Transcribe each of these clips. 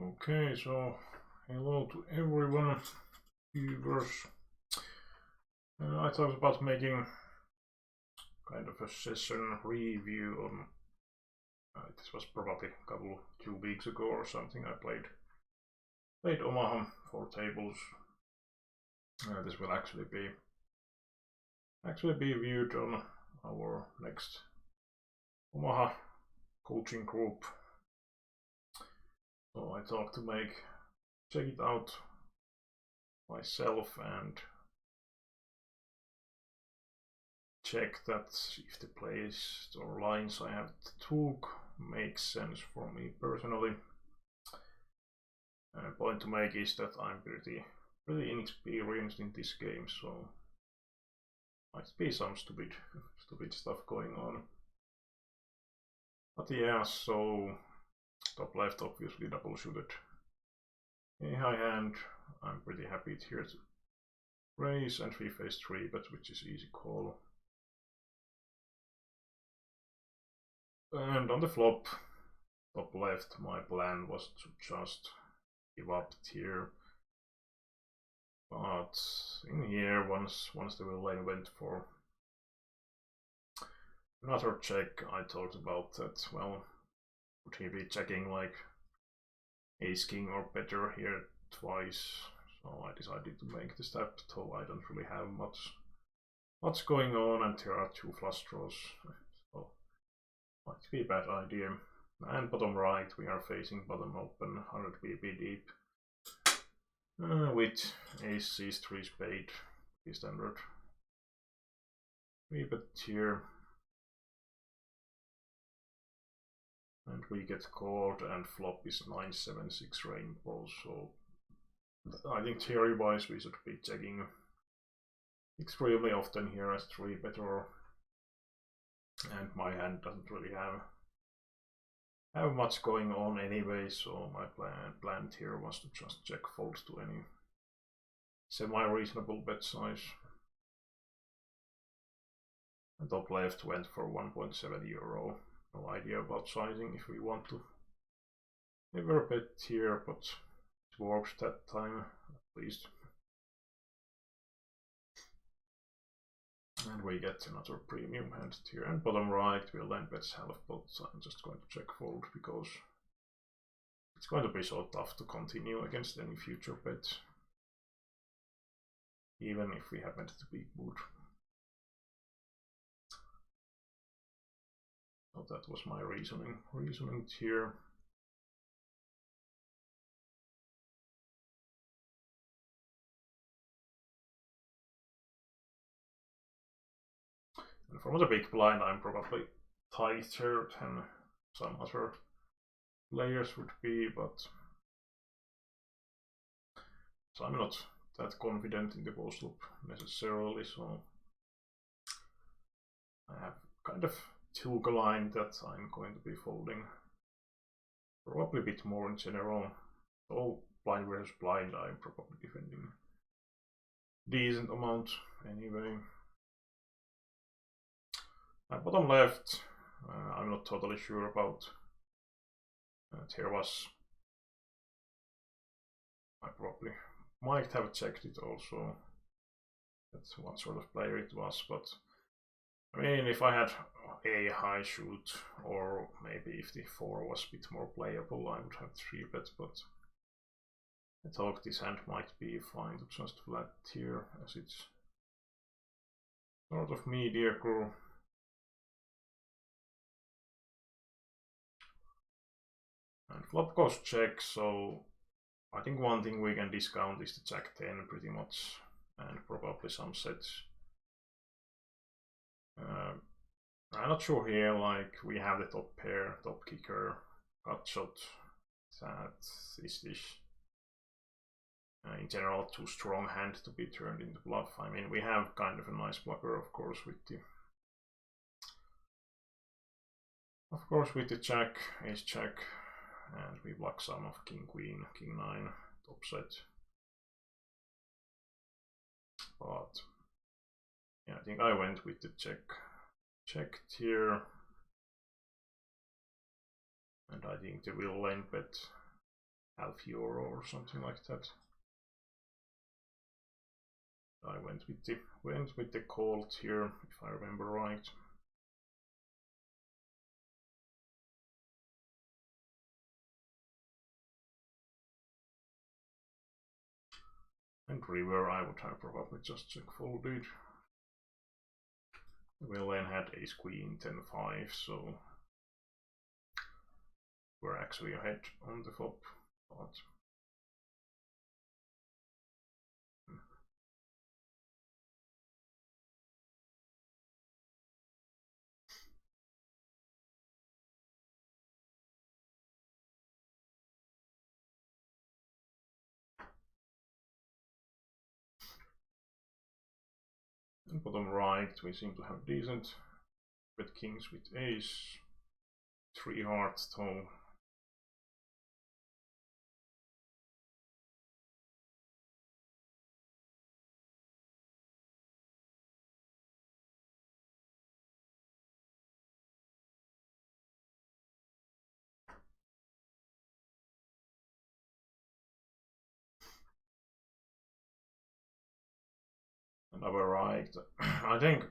Okay, so hello to everyone, viewers. I thought about making kind of a session review on. This was probably a 2 weeks ago or something. I played Omaha 4 tables. This will actually be viewed on our next Omaha coaching group. So I thought to check it out myself and check that if the plays or lines I have took make sense for me personally. Point to make is that I'm pretty inexperienced in this game, so might be some stupid stuff going on. But yeah, so top left obviously double suited a high hand. I'm pretty happy here to raise and 3 face 3, but which is easy call. And on the flop, top left, my plan was to just give up here. But in here, once the lane went for another check, I thought about that, well, would he be checking like ace king or better here twice? So I decided to make the step, though I don't really have much going on and there are 2 flush draws. So might be a bad idea. And bottom right, we are facing bottom open, 100 pp deep. With ace sees 3 spade, the standard 3 bet here. And we get called and flop is 9-7-6 rainbow, so I think theory wise we should be checking extremely often here as 3 better. And my hand doesn't really have much going on anyway, so my plan here was to just check fold to any semi-reasonable bet size. And top left went for 1.7 euro. No idea about sizing if we want to never bet here, but it worked that time at least. And we get another premium hand here, and bottom right we'll then bet half pot. So I'm just going to check fold because it's going to be so tough to continue against any future bet, even if we happen to be good. So that was my reasoning here. And from the big blind, I'm probably tighter than some other players would be, but so I'm not that confident in the post loop necessarily, so I have kind of took a line that I'm going to be folding probably a bit more in general. So blind versus blind, I'm probably defending decent amount anyway. And bottom left, I'm not totally sure about. There was, I probably might have checked it also. That's what sort of player it was, but I mean, if I had a high shoot, or maybe if the 4 was a bit more playable, I would have 3 bet, but I thought this hand might be fine to just flat here, as it's sort of mediocre. And flop goes check, so I think one thing we can discount is the jack 10 pretty much, and probably some sets. I'm not sure here, like we have the top pair, top kicker, gut shot, that is this in general too strong hand to be turned into bluff. I mean, we have kind of a nice blocker, of course, with the jack, ace jack, and we block some of king queen, king 9, top set. But yeah, I think I went with the checked here, and I think the real lane bet half euro or something like that. I went with the Colt here, if I remember right. And river I would have probably just check folded. Well, then had ace queen 10-5, so we're actually ahead on the flop, but and bottom right we seem to have decent with kings with ace, 3 hearts though. And our right, I think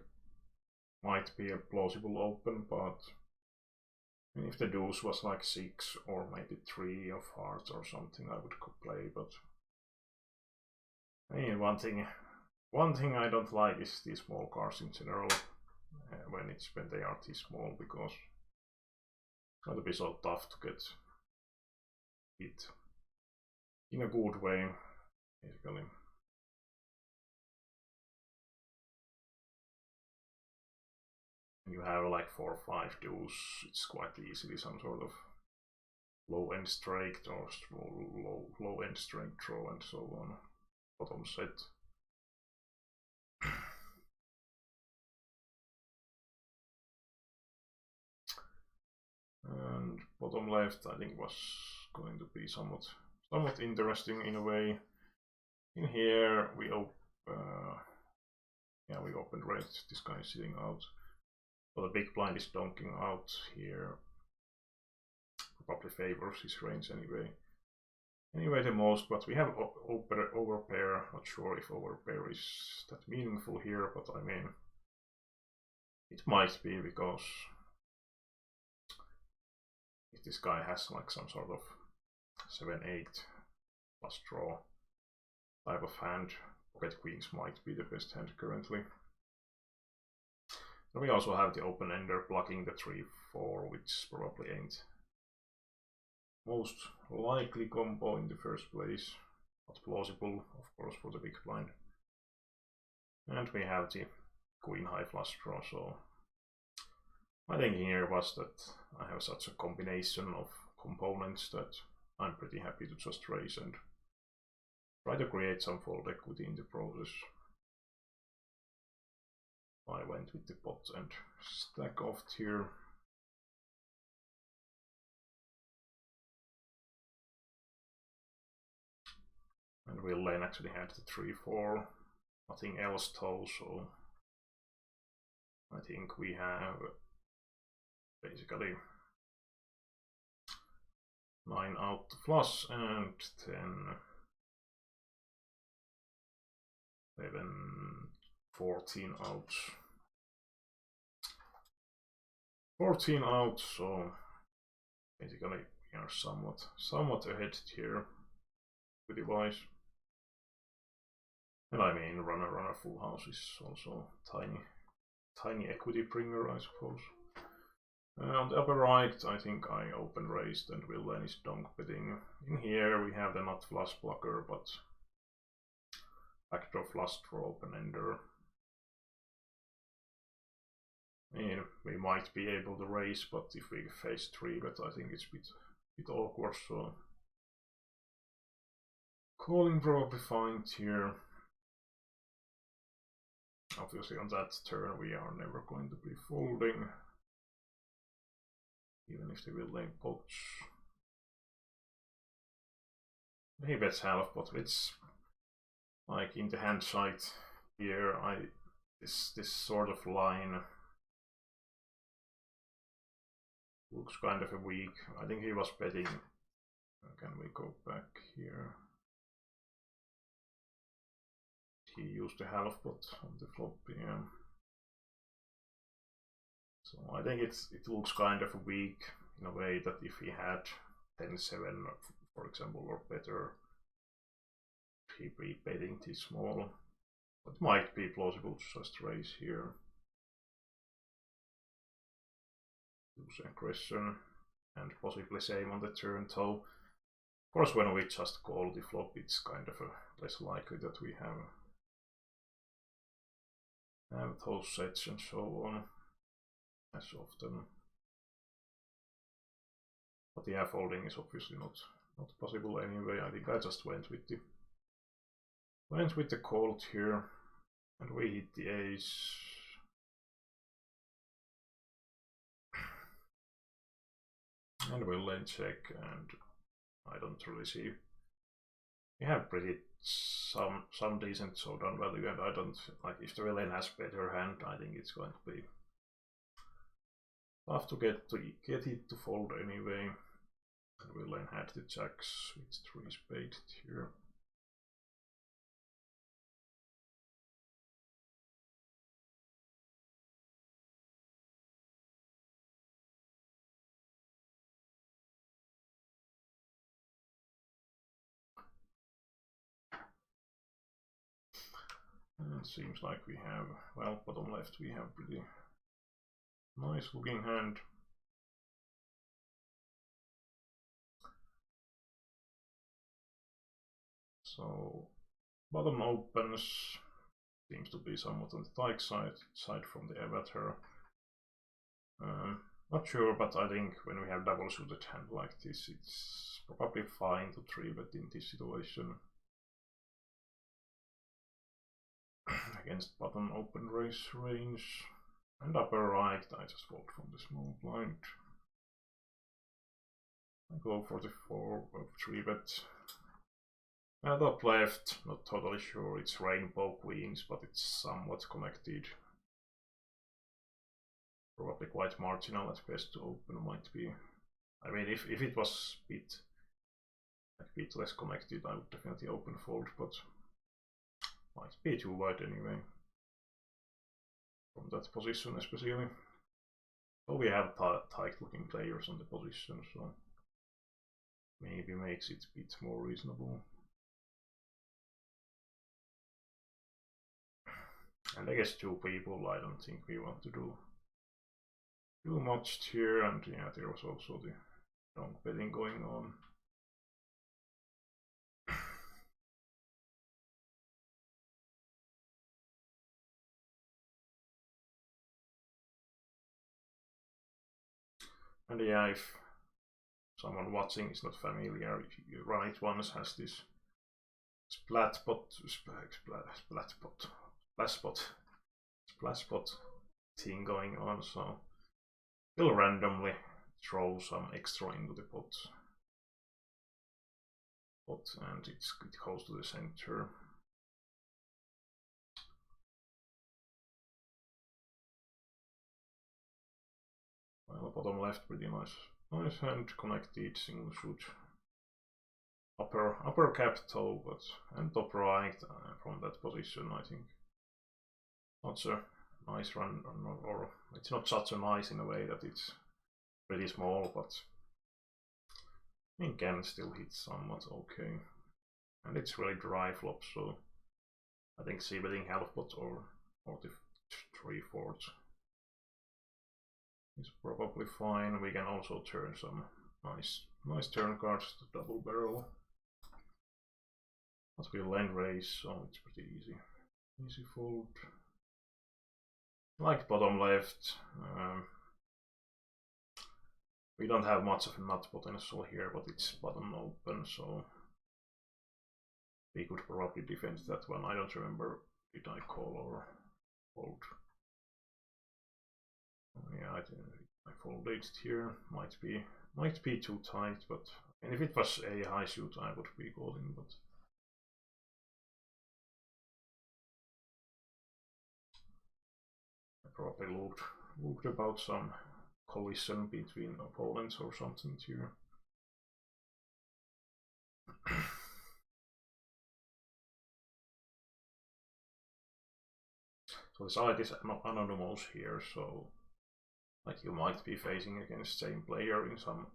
might be a plausible open, but if the deuce was like 6 or maybe 3 of hearts or something, I would play. But I mean, one thing I don't like is these small cards in general, when they are too small, because it's going to be so tough to get hit in a good way, basically. You have like 4 or 5 deuce, it's quite easily some sort of low end straight or low end straight draw and so on. Bottom set. And bottom left I think was going to be somewhat interesting in a way. In here we opened red, this guy is sitting out. So the big blind is donking out here. Probably favors his range anyway. Anyway, the most, but we have overpair. Not sure if overpair is that meaningful here, but I mean, it might be, because if this guy has like some sort of 7-8 plus draw type of hand, pocket queens might be the best hand currently. And we also have the open ender blocking the 3-4, which probably ain't most likely combo in the first place, but plausible, of course, for the big blind. And we have the queen high flush draw, so my thinking here was that I have such a combination of components that I'm pretty happy to just raise and try to create some fold equity in the process. I went with the pot and stack off here. And Will Lane actually had the 3-4, nothing else though, so I think we have basically 9 out to flush and 10, 11, 14 out. 14 out, so basically we are somewhat ahead here, pretty wise. And I mean, runner full house is also tiny equity bringer, I suppose. On the upper right, I think I open raised and Will then is donk betting. In here we have the not flush blocker, but backdoor flush draw open ender. I mean, we might be able to raise, but if we face 3-bet, I think it's a bit awkward, so calling probably fine here. Obviously on that turn we are never going to be folding, even if they will lane pots. He bets half, but it's like in the hand side here, this sort of line looks kind of weak. I think he was betting Can we go back here? He used the half pot on the flop, yeah. So I think it looks kind of weak in a way that if he had 10-7, for example, or better, he pre-betting this small. It might be plausible to just raise here. Use aggression and possibly same on the turn, though. Of course, when we just call the flop, it's kind of less likely that we have those sets and so on as often. But yeah, folding is obviously not possible anyway. I think I just went with the call here, and we hit the ace. And we'll lane check, and I don't really see. We have pretty some decent showdown value, and I don't like if the lane has better hand. I think it's going to be tough to get it to fold anyway. And we'll then had the jacks with 3 spades here. And it seems like we have, well, bottom left we have pretty nice looking hand. So bottom opens, seems to be somewhat on the tight side from the avatar. Not sure, but I think when we have double suited hand like this, it's probably fine to 3-bet in this situation. Against bottom open raise range. And upper right, I just fold from the small blind. I go for the 3-bet. Top left, not totally sure, it's rainbow queens, but it's somewhat connected. Probably quite marginal at best to open, might be. I mean, if it was a bit less connected, I would definitely open fold, but might be too wide anyway. From that position especially. So we have tight looking players on the position, so maybe makes it a bit more reasonable. And I guess 2 people, I don't think we want to do much here, and yeah, there was also the long betting going on. And yeah, if someone watching is not familiar, you right ones has this splash spot thing going on, so we'll randomly throw some extra into the pot, and it goes to the center. Well, bottom left pretty nice hand, connected single shoot. Upper cap toe, and top right from that position, I think. Not so nice run, or it's not such a nice in a way that it's pretty small, but I think can still hit somewhat okay. And it's really dry flop, so I think c-betting half pot or the 3/4 is probably fine. We can also turn some nice turn cards to double barrel. But we lane raise, so it's pretty easy fold. Like bottom left, we don't have much of a nut potential here, but it's bottom open, so we could probably defend that one. I don't remember, did I call or fold? Yeah, I folded it here. Might be too tight, but and if it was a high suit, I would be calling, but I probably looked about some collision between opponents or something here. So the side is anonymous here, so like you might be facing against same player in some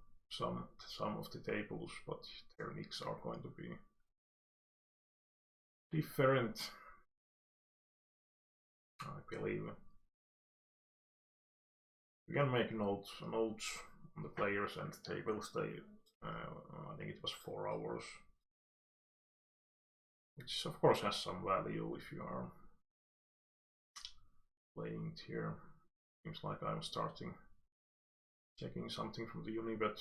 of the tables, but their nicks are going to be different, I believe. We can make notes on the players and they will stay, I think it was 4 hours, which of course has some value if you are playing it here. Seems like I'm starting checking something from the Unibet.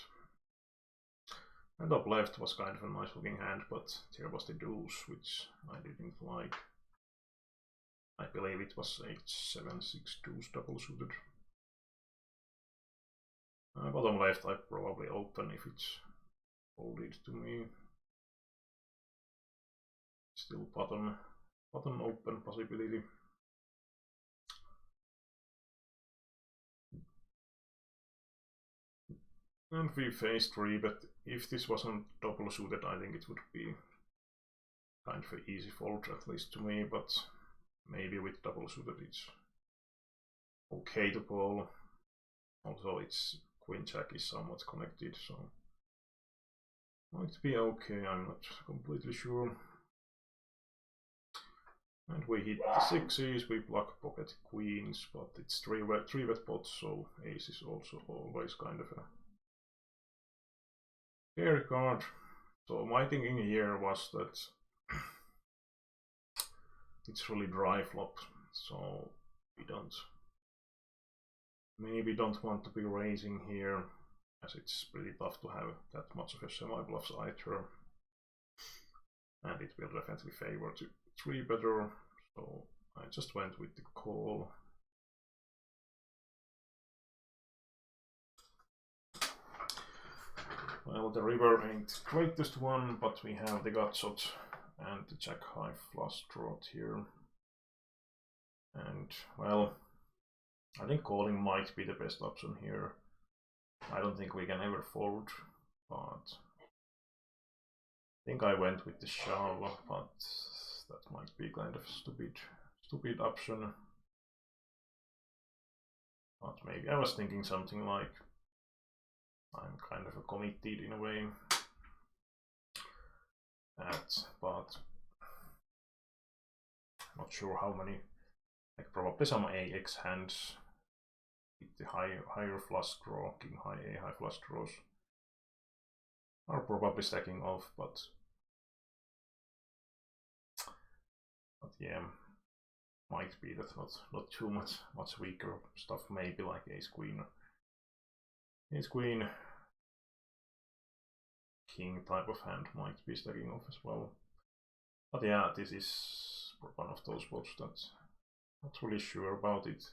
And up left was kind of a nice looking hand, but there was the deuce, which I didn't like. I believe it was H7, 6 deuce double suited. Bottom left I probably open if it's folded to me. Still bottom open possibility. And we face 3, but if this wasn't double suited, I think it would be kind of an easy fold, at least to me, but maybe with double suited it's okay to call. Also its queen jack is somewhat connected, so might be okay, I'm not completely sure. And we hit the sixes, we block pocket queens, but it's three-bet pot, so ace is also always kind of a scary card. So my thinking here was that it's really dry flop, so we maybe don't want to be raising here, as it's pretty tough to have that much of a semi-bluffs either. And it will definitely favor to 3-better, so I just went with the call. Well, the river ain't greatest one, but we have the gutshot and the jack high flush draw here. And well, I think calling might be the best option here. I don't think we can ever fold, but I think I went with the shove, but that might be kind of stupid option. But maybe I was thinking something like I'm kind of a committed in a way. But not sure how many. Like probably some AX hands with the higher flush draw, king high A, high flush draws are probably stacking off, but yeah, might be that not too much weaker stuff, maybe like ace queen king type of hand might be stacking off as well. But yeah, this is one of those spots that's not really sure about it.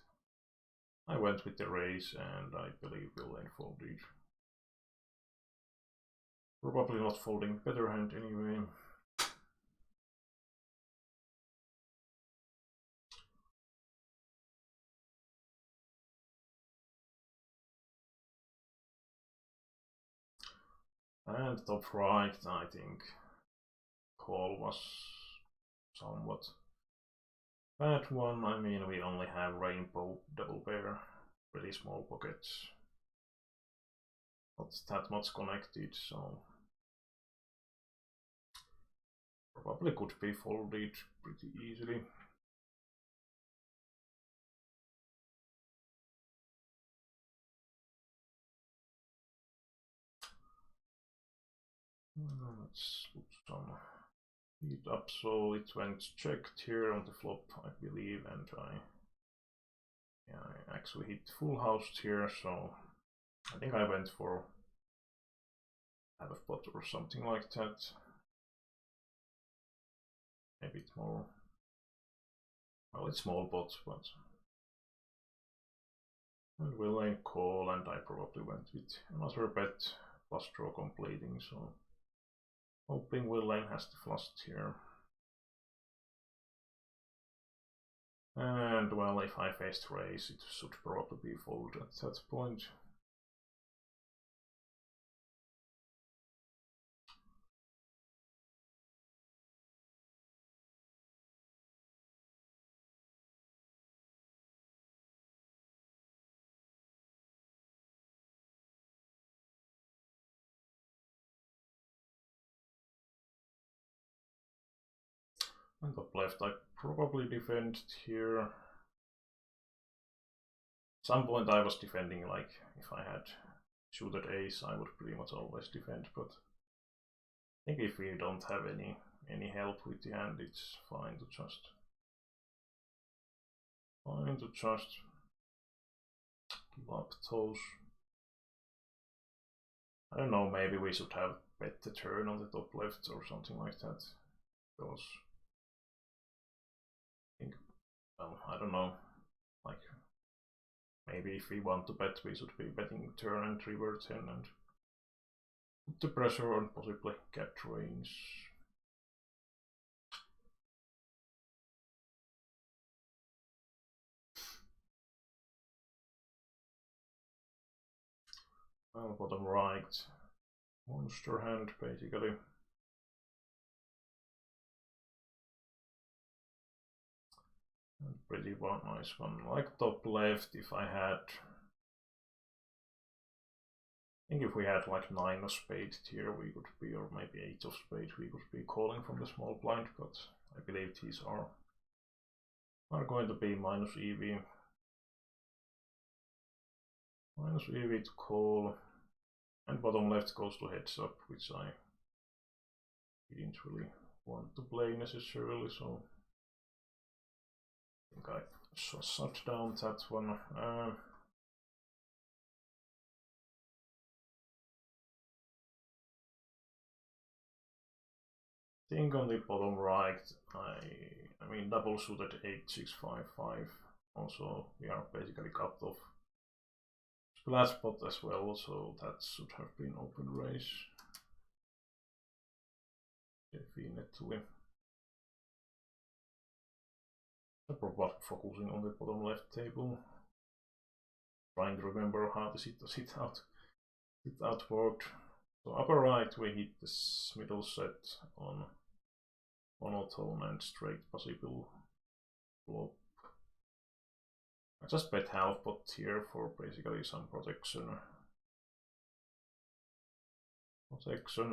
I went with the raise and I believe we'll then fold it. Probably not folding better hand anyway. And top right, I think call was somewhat bad one. I mean, we only have rainbow double pair, pretty small pockets, not that much connected, so probably could be folded pretty easily. Let's put some heat up, so it went checked here on the flop, I believe, and I actually hit full house here, so I think I went for half a pot or something like that. Maybe it's more. Well, it's small pot, but. And Villain call, and I probably went with another bet, flush draw completing, so. Hoping Villain has the flush here. And well, if I faced raise, it should probably be fold at that point. And top left, I probably defend here. At some point I was defending, like, if I had suited ace, I would pretty much always defend, but I think if we don't have any help with the hand, it's fine to just give up those. I don't know, maybe we should have bet the turn on the top left or something like that. Because I think, well, I don't know, like maybe if we want to bet, we should be betting turn and river 10 and put the pressure on possibly get range. Well, bottom right, monster hand basically. And pretty nice one. Like top left, if I had, I think if we had like 9 of spade here, we could be, or maybe 8 of spade, we could be calling from the small blind, but I believe these are going to be minus EV. Minus EV to call, and bottom left goes to heads up, which I didn't really want to play necessarily, so I think I shut down that one. I think on the bottom right, I mean double suited 8-6-5-5. Also, we are basically cut off splash spot as well, so that should have been open raise. Definitely. I'm probably focusing on the bottom left table. Trying to remember how to sit outward. So upper right we hit this middle set on monotone and straight possible flop. I just bet half pot here for basically some protection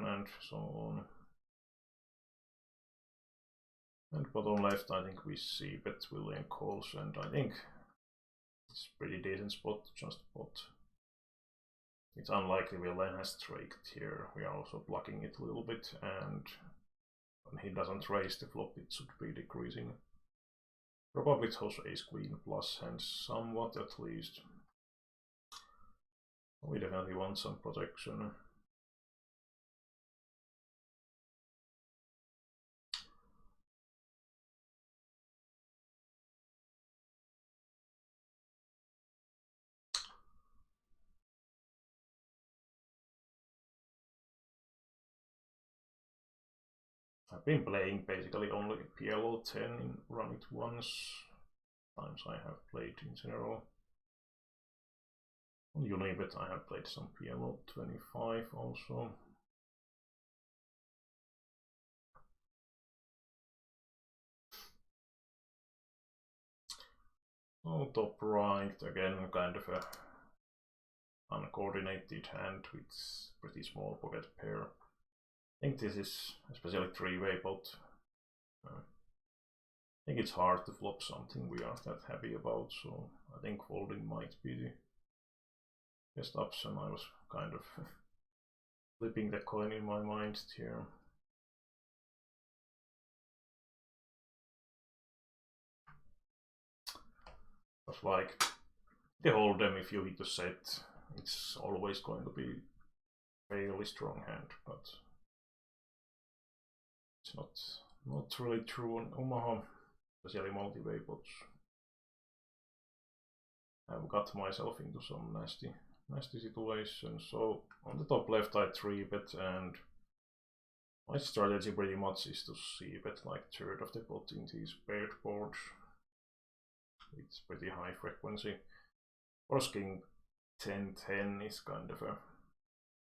and so on. And bottom left I think we see bet William calls, and I think it's pretty decent spot to just pot. It's unlikely William has straked here. We are also blocking it a little bit, and when he doesn't raise the flop it should be decreasing. Probably toss ace queen plus hands somewhat at least. We definitely want some protection. I've been playing basically only PLO 10 in Run It Once. Times I have played in general. On Unibet I have played some PLO 25 also. So top right, again kind of a uncoordinated hand with pretty small pocket pair. I think this is especially three-way pot. I think it's hard to flop something we aren't that happy about, so I think folding might be the best option. I was kind of flipping the coin in my mind here. But like the hold'em, if you hit the set, it's always going to be a fairly strong hand, but it's not really true on Omaha, especially multi-way pots. I've got myself into some nasty situations. So on the top left I 3-bet, and my strategy pretty much is to c-bet like third of the pot in these paired boards. It's pretty high frequency. Or king 10-10 is kind of a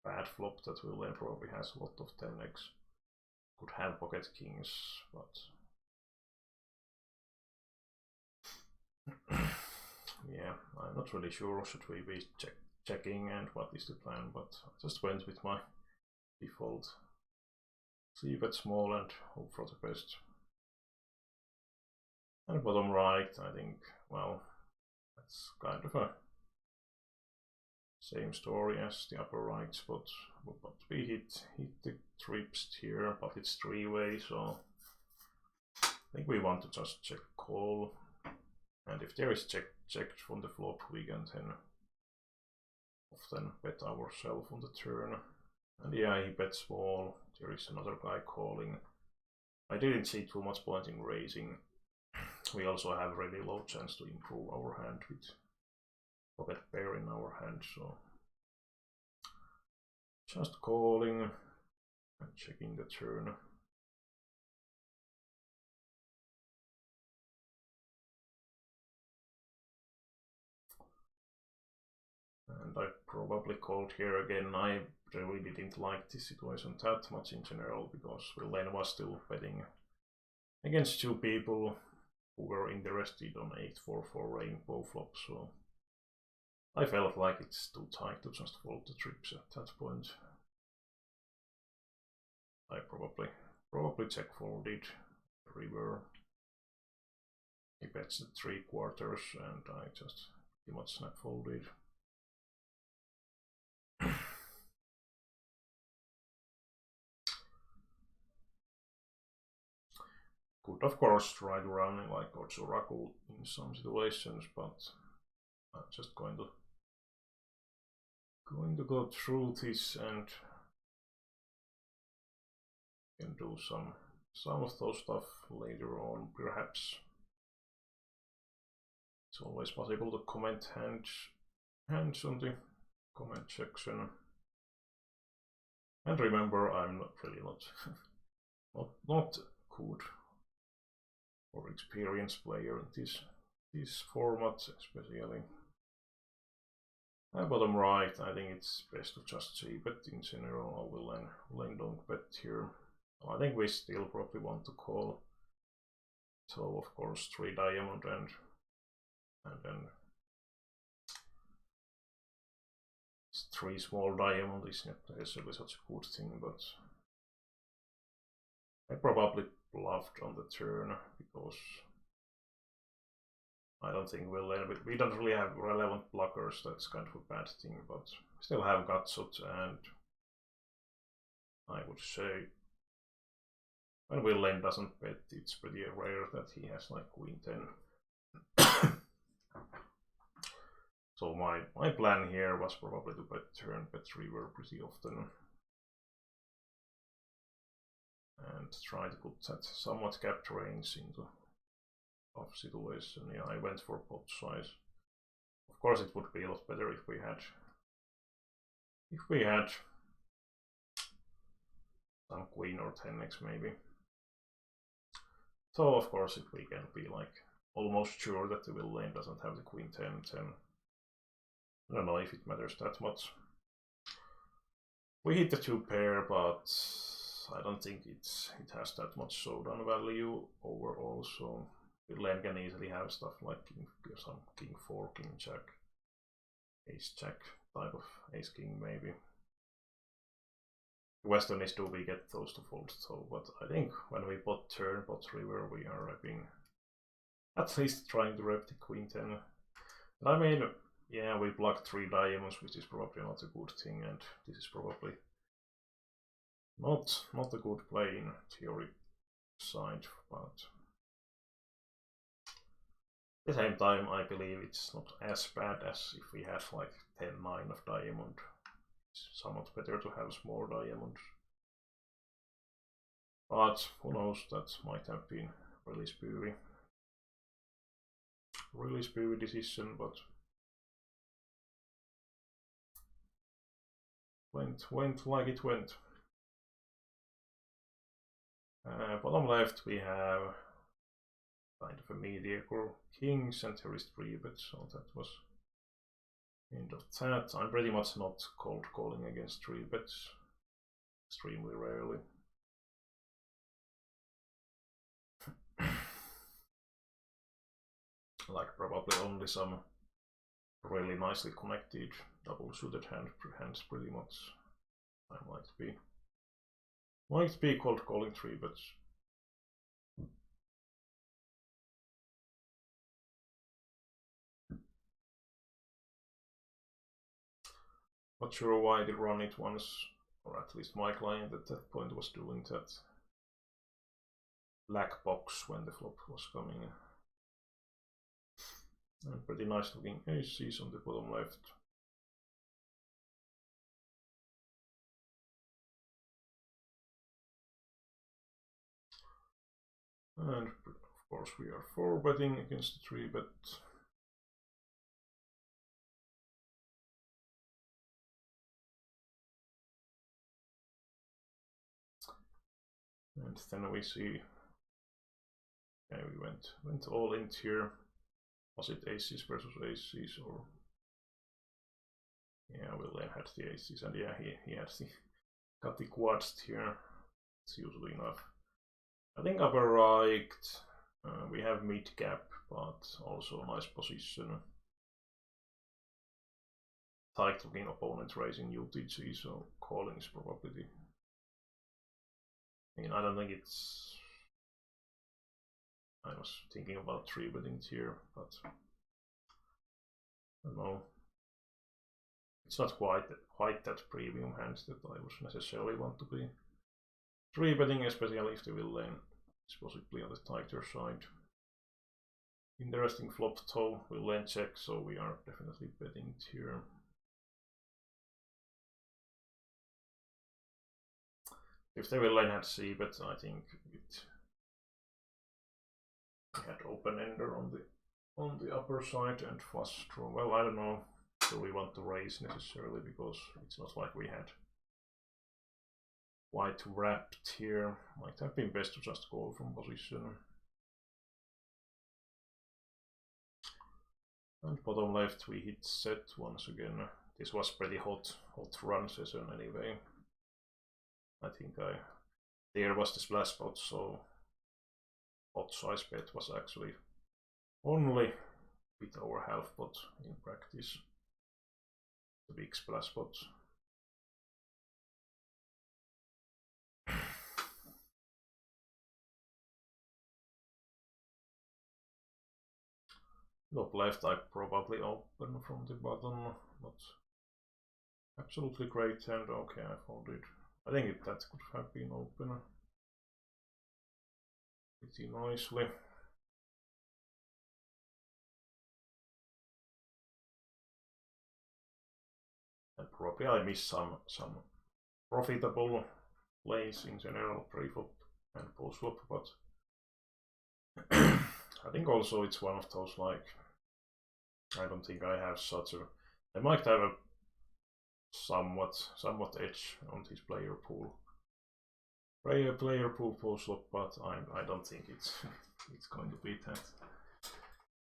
bad flop that William probably has a lot of 10x. Could have pocket kings, but yeah, I'm not really sure should we be checking and what is the plan, but I just went with my default c-bet small and hope for the best. And bottom right, I think, well, that's kind of a same story as the upper right spot, but we hit the trips here, but it's three-way, so I think we want to just check call, and if there is checked from the flop, we can then often bet ourselves on the turn. And yeah, he bets small. There is another guy calling. I didn't see too much point in raising. We also have really low chance to improve our hand with pocket pair in our hand, so just calling and checking the turn. And I probably called here again. I really didn't like this situation that much in general, because Villain was still betting against two people who were interested on 8-4-4 rainbow flop, so I felt like it's too tight to just fold the trips at that point. I probably check folded river. He bets the 3/4 and I just pretty much snap folded. Could of course try to run like Oracle in some situations, but I'm just going to go through this and can do some of those stuff later on, perhaps. It's always possible to comment hands on the comment section. And remember, I'm really not good or experienced player in this format, especially. Bottom right, I think it's best to just see bet in general. I will lane don't bet here. I think we still probably want to call. So of course 3 diamond and then 3 small diamond is not necessarily such a good thing, but I probably bluffed on the turn because I don't think we don't really have relevant blockers. That's kind of a bad thing, but still have gutshot, and I would say when Villain doesn't bet, it's pretty rare that he has like queen 10. So my plan here was probably to bet turn, bet river pretty often, and try to put that somewhat capped range into tough situation. Yeah, I went for pot size. Of course, it would be a lot better if we had some queen or 10x maybe. So of course, if we can be like almost sure that the Villain doesn't have the queen 10, then I don't know if it matters that much. We hit the 2 pair, but I don't think it has that much showdown value overall, so Villain can easily have stuff like some king 4, king jack, ace jack type of ace king maybe. The question is, do we get those to fold though? But I think when we pot turn, pot river, we are repping, at least trying to rep the queen 10. And I mean, yeah, we blocked 3 diamonds, which is probably not a good thing, and this is probably not a good play in theory side, but at the same time, I believe it's not as bad as if we had like 10-9 of diamond. It's somewhat better to have small diamonds. But who knows, that might have been really spooky decision, but went like it went. Bottom left we have kind of a mediocre kings, and there is 3 bets, so that was end of that. I'm pretty much not cold calling against 3 bets, extremely rarely. Like probably only some really nicely connected double suited hands pretty much. I might be cold calling 3 bets. Not sure why I did run it once, or at least my client at that point was doing that black box when the flop was coming in. And pretty nice looking aces on the bottom left. And of course we are 4-betting against the 3-bet. And then we see, okay, we went all in here. Was it aces versus aces, or yeah, William had the aces, and yeah, he had got the quads here. It's usually enough. I think upper right, we have mid gap, but also a nice position. Tight looking opponent raising UTG, so calling is probably the. I mean, I don't think it's. I was thinking about 3-betting here, but I don't know. It's not quite that premium hand that I would necessarily want to be 3-betting, especially if the villain is possibly on the tighter side. Interesting flop though, villain check, so we are definitely betting here. If the villain had c-bet, I think we had open ender on the upper side and flush draw. Well, I don't know. Do we want to raise necessarily, because it's not like we had white wrapped here. Might have been best to just call from position. And bottom left we hit set once again. This was pretty hot run session anyway. I think there was the splash spot, so hot size bet was actually only a bit over half pot in practice. The big splash spot. Top left I probably open from the bottom, not absolutely great hand. Okay, I folded. I think that could have been open pretty nicely. And probably I missed some profitable plays in general, pre-flop and post-flop, but I think also it's one of those, like, I don't think I have such a. I might have a somewhat edge on this player pool. Player pool post-flop, but I don't think it's going to be that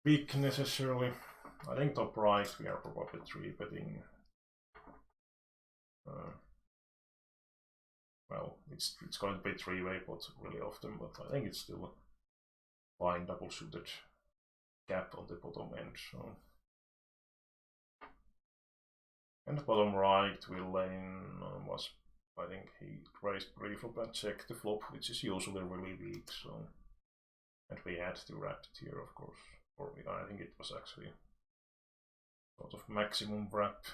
big necessarily. I think top right we are probably 3-betting. Well, it's going to be 3-way pot really often, but I think it's still a fine double suited gap on the bottom end. So. And the bottom right, Villain was, I think he raised pre-flop and checked the flop, which is usually really weak. So, and we had to wrap it here, of course. Or I think it was actually sort of maximum wrap.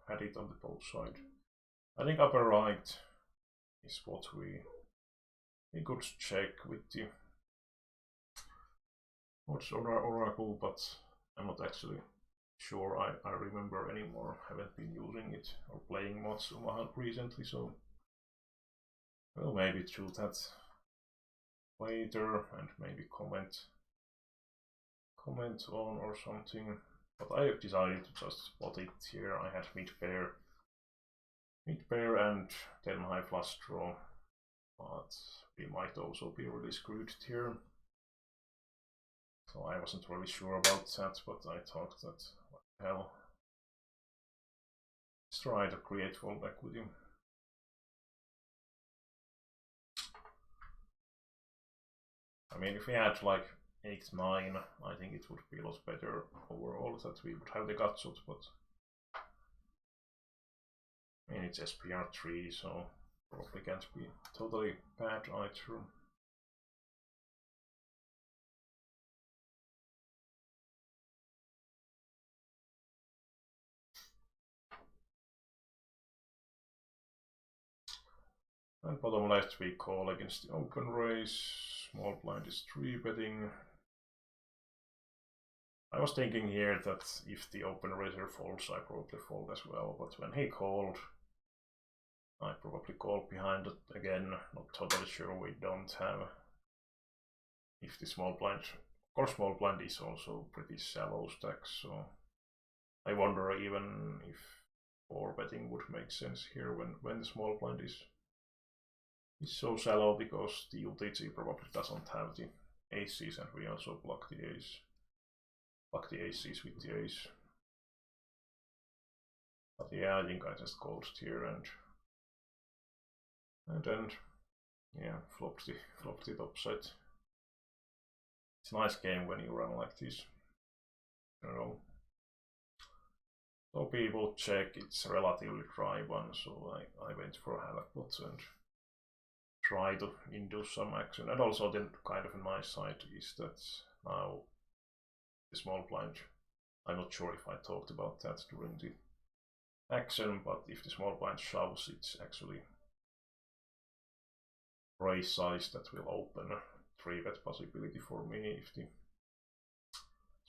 Had it on the both side. I think upper right is what we could check with the what's Oracle, but I'm not actually sure I remember anymore. Haven't been using it or playing much Omaha recently, so well, maybe through that later and maybe comment on or something. But I have decided to just spot it here. I had mid pair and then high flush draw, but we might also be really screwed here. So I wasn't really sure about that, but I thought that, what the hell, let's try to create full equity. I mean, if we had like 8-9, I think it would be a lot better overall that we would have the gutshot, but I mean, it's SPR3, so probably can't be totally bad either. And bottom left we call against the open raise. Small blind is 3-betting. I was thinking here that if the open raiser folds, I probably fold as well, but when he called, I probably call behind it again. Not totally sure, we don't have. If the small blind, of course small blind is also pretty shallow stack, so I wonder even if 4-betting would make sense here when the small blind is so shallow, because the UTG probably doesn't have the aces, and we also block the ace. Block the aces with the ace. But yeah, I think I just called here and then yeah, flopped the topside. It's a nice game when you run like this. I don't know. So people check, it's a relatively dry one, so I went for a half pot and try to induce some action. And also then kind of a nice side is that now the small blind, I'm not sure if I talked about that during the action, but if the small blind shoves, it's actually raise size that will open a 3-bet possibility for me if the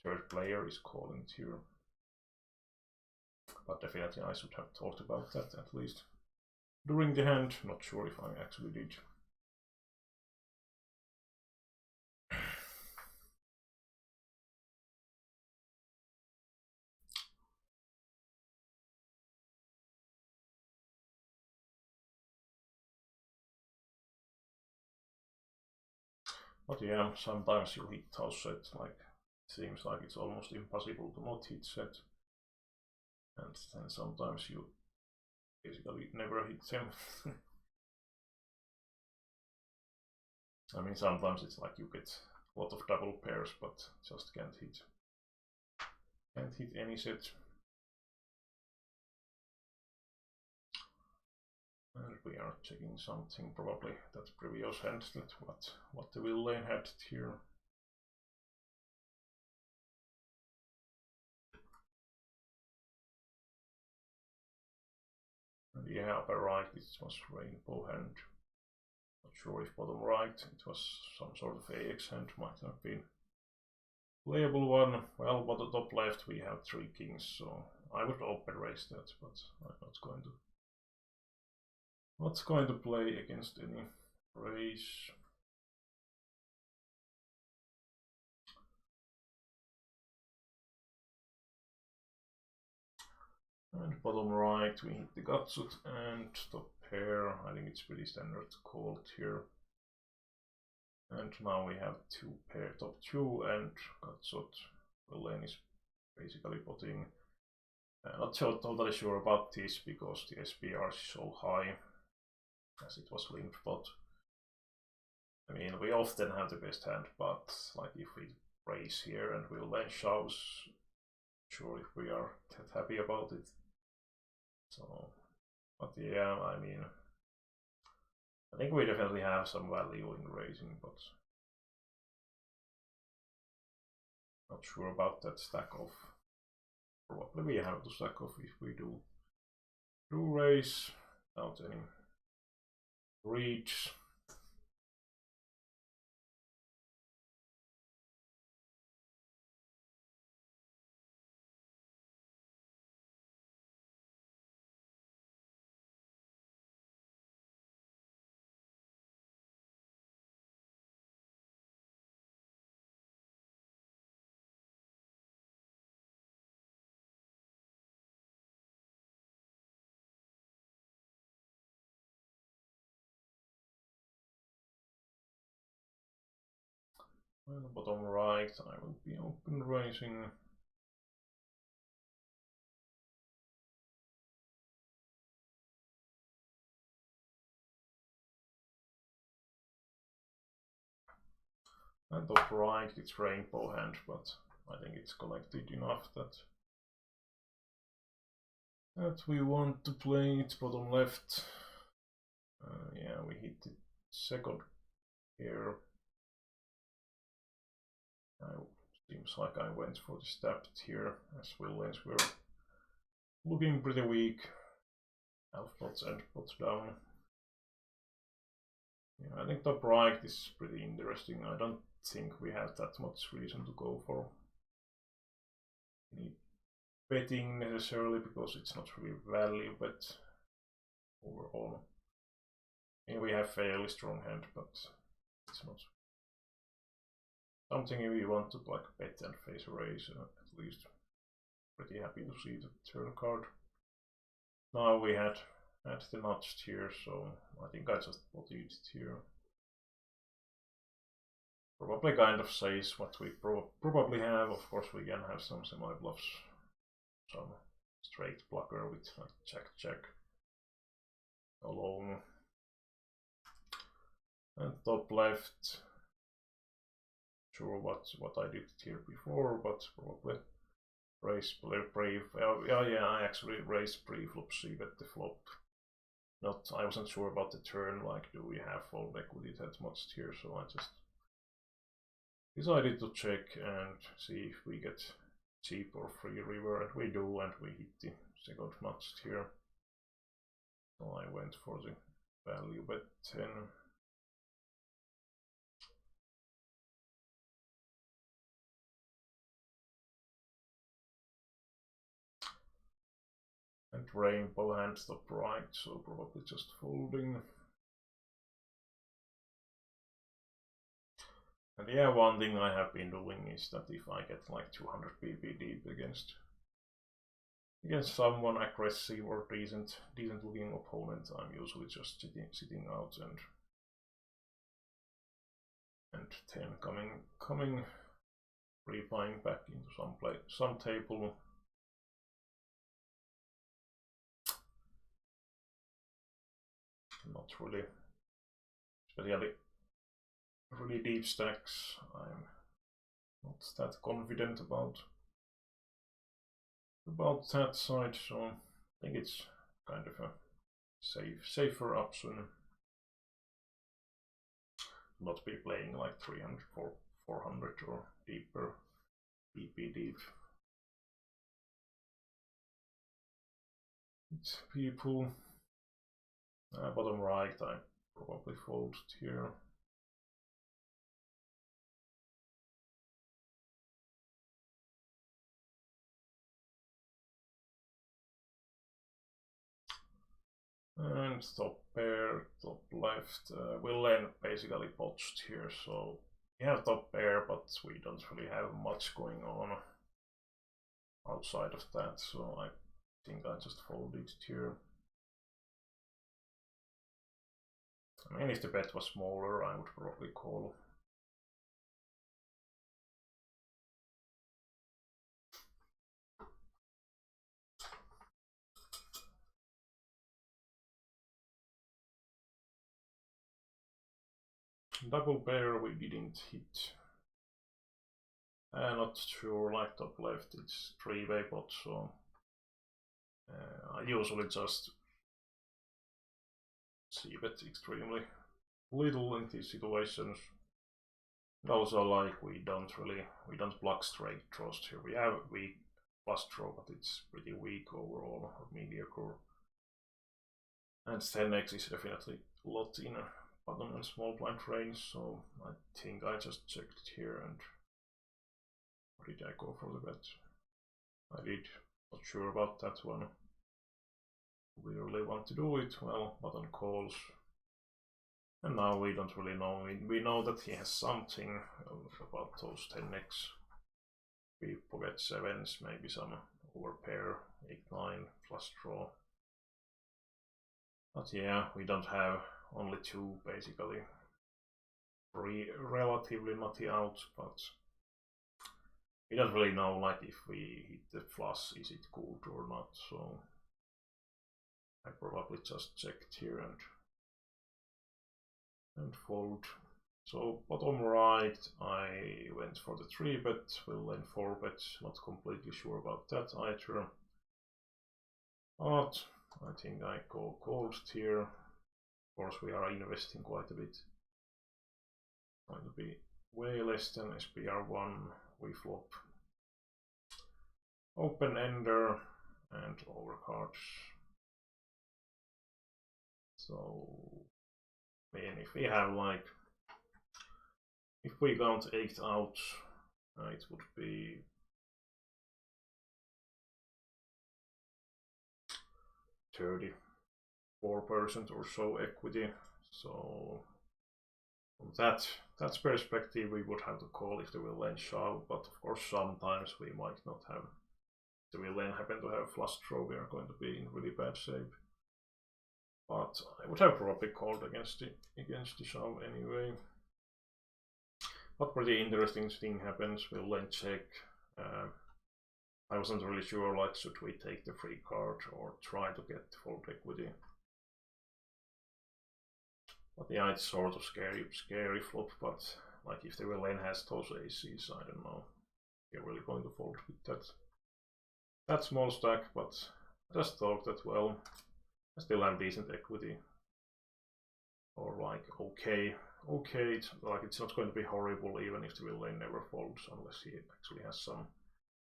third player is calling here. But definitely I should have talked about that at least during the hand. Not sure if I actually did. But yeah, sometimes you hit house set, like it seems like it's almost impossible to not hit set. And then sometimes you basically never hit them. I mean, sometimes it's like you get a lot of double pairs, but just can't hit any set. And we are checking something, probably that previous hand, that what the villain had here. And yeah, upper right, it was rainbow hand. Not sure if bottom right, it was some sort of AX hand, might have been playable one. Well, but the top left we have 3 kings, so I would open raise that, but I'm not going to play against any raise. And bottom right we hit the gutshot and top pair. I think it's pretty standard called here. And now we have 2 pair top 2 and gutshot. The lane is basically putting. Not so totally sure about this because the SPR is so high as it was limp, but I mean we often have the best hand, but like if we raise here and we'll then shoves, sure if we are that happy about it. So, but yeah, I mean, I think we definitely have some value in raising, but not sure about that stack off. Probably we have to stack off if we do raise without any reach. And bottom right, I will be open raising. And top right, it's rainbow hand, but I think it's collected enough that we want to play it. Bottom left, yeah, we hit the second here. Seems like I went for the stepped here, as villains were looking pretty weak. Half pots and pots down. Yeah, I think top right is pretty interesting. I don't think we have that much reason to go for any betting necessarily because it's not really value bet overall. I mean, we have fairly strong hand, but it's not something we want to like bet and face raise at least. Pretty happy to see the turn card. Now we had the notched here, so I think I just bought it here. Probably kind of says what we probably have. Of course, we can have some semi bluffs, some straight blocker with like check alone. And top left, sure what I did here before, but probably raise pre. Yeah, I actually raised pre-flop, see bet the flop. Not, I wasn't sure about the turn. Like, do we have fold equity that much here? So I just decided to check and see if we get cheap or free river, and we do, and we hit the second notch here. So I went for the value bet 10. And rainbow hand top right, so probably just folding. And yeah, one thing I have been doing is that if I get like 200 pp deep against someone aggressive or decent looking opponent, I'm usually just sitting out and 10 coming rebuying back into some table. Not really, especially really deep stacks. I'm not that confident about that side, so I think it's kind of a safer option. Not be playing like 300 or 400 or deeper BP deep. It's people. Bottom right, I probably fold here. And top pair, top left, we'll end basically botched here, so we have top pair, but we don't really have much going on outside of that, so I think I just folded here. I mean, if the bet was smaller, I would probably call. Double pair we didn't hit. Not sure, like top left, it's 3-way pot, so I usually just see bet extremely little in these situations. And also, like, we don't block straight draws here. We have weak plus draw, but it's pretty weak overall, or mediocre. And 10x is definitely a lot in a bottom and small blind range, so I think I just checked here and or did I go for the bet? I did, not sure about that one. We really want to do it, well, button calls. And now we don't really know, we know that he has something about those 10x. We pocket 7s, maybe some overpair, 8-9, flush draw. But yeah, we don't have only 2 basically. Relatively nutty out, but we don't really know like if we hit the flush, is it good or not, so I probably just checked here and fold. So bottom right, I went for the 3-bet, will then 4-bet, not completely sure about that either. But I think I go cold here. Of course, we are investing quite a bit. Going to be way less than SPR1. We flop open ender and overcards. So I mean, if we have like, if we count 8 out, it would be 34% or so equity. So from that perspective, we would have to call if the villain shove, but of course sometimes we might not have. If the villain happen to have flush draw, we are going to be in really bad shape. But I would have probably called against the shove anyway. But pretty interesting thing happens. Villain check. I wasn't really sure, like, should we take the free card or try to get fold equity. But yeah, it's sort of scary flop, but like if the villain has those aces, I don't know. You're really going to fold with that small stack, but I just thought that, well, I still have decent equity. Or like, okay, it's like it's not going to be horrible even if the villain never folds, unless he actually has some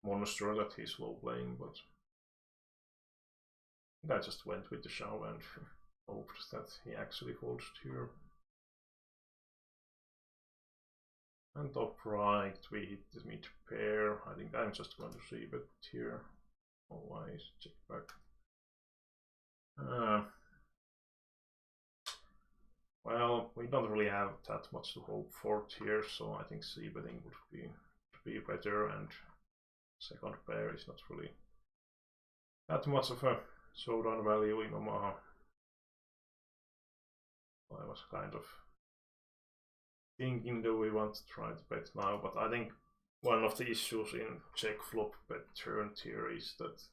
monster that he's low playing, but I just went with the shove and hoped that he actually folds here. And top right, we hit the mid pair. I think I'm just going to see bet here. Otherwise, check back. Well, we don't really have that much to hope for here, so I think c betting would be better, and second pair is not really that much of a showdown value in Omaha. I was kind of thinking, do we want to try to bet now, but I think one of the issues in check flop bet turn here is that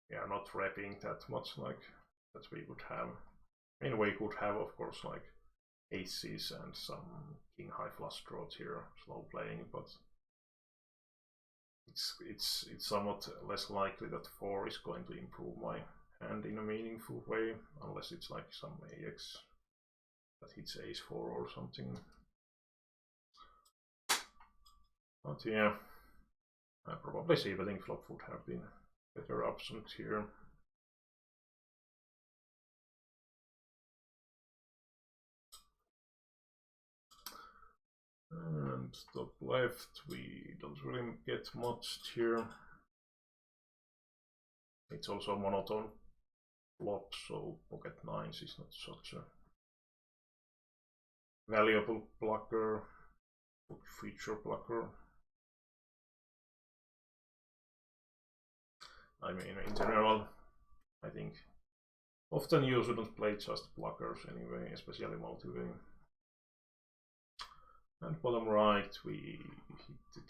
we are not wrapping that much like that we would have. I mean, we could have, of course, like aces and some king high flush draws here, slow playing, but it's somewhat less likely that 4 is going to improve my hand in a meaningful way, unless it's like some AX that hits ace 4 or something. But yeah, probably c betting flop would have been better option here. And top left, we don't really get much here. It's also a monotone flop, so pocket nines is not such a valuable blocker, feature blocker. I mean, in general, I think often you shouldn't play just blockers anyway, especially multi-way. And bottom right, we hit the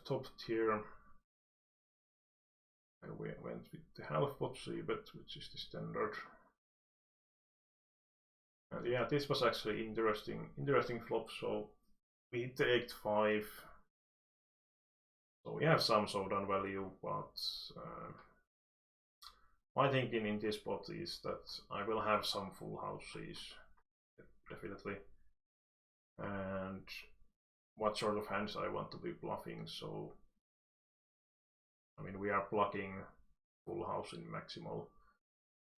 top tier. And we went with the half pot c-bet, which is the standard. And yeah, this was actually interesting flop. So we hit the 8-5. So we have some showdown value, but my thinking in this spot is that I will have some full houses, definitely. And what sort of hands I want to be bluffing, so I mean, we are blocking full house in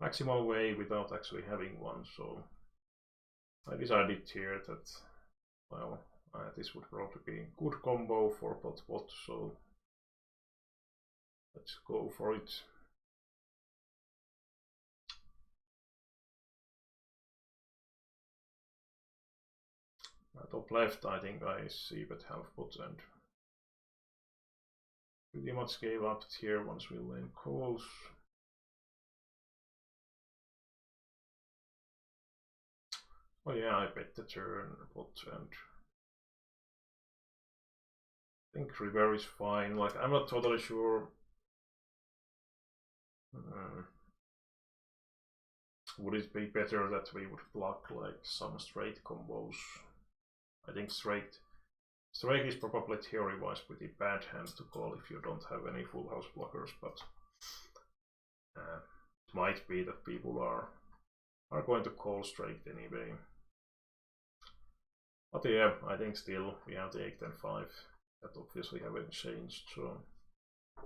maximal way without actually having one, so I decided here that, well, this would probably be a good combo for pot, so let's go for it. Top left, I think I see bet half pot and pretty much gave up here once we lane calls. Oh yeah, I bet the turn pot, and I think river is fine. Like, I'm not totally sure. Would it be better that we would block like some straight combos? I think straight is probably theory-wise pretty bad hand to call if you don't have any full house blockers, but it might be that people are going to call straight anyway. But yeah, I think still we have the 8 and 5 that obviously haven't changed, so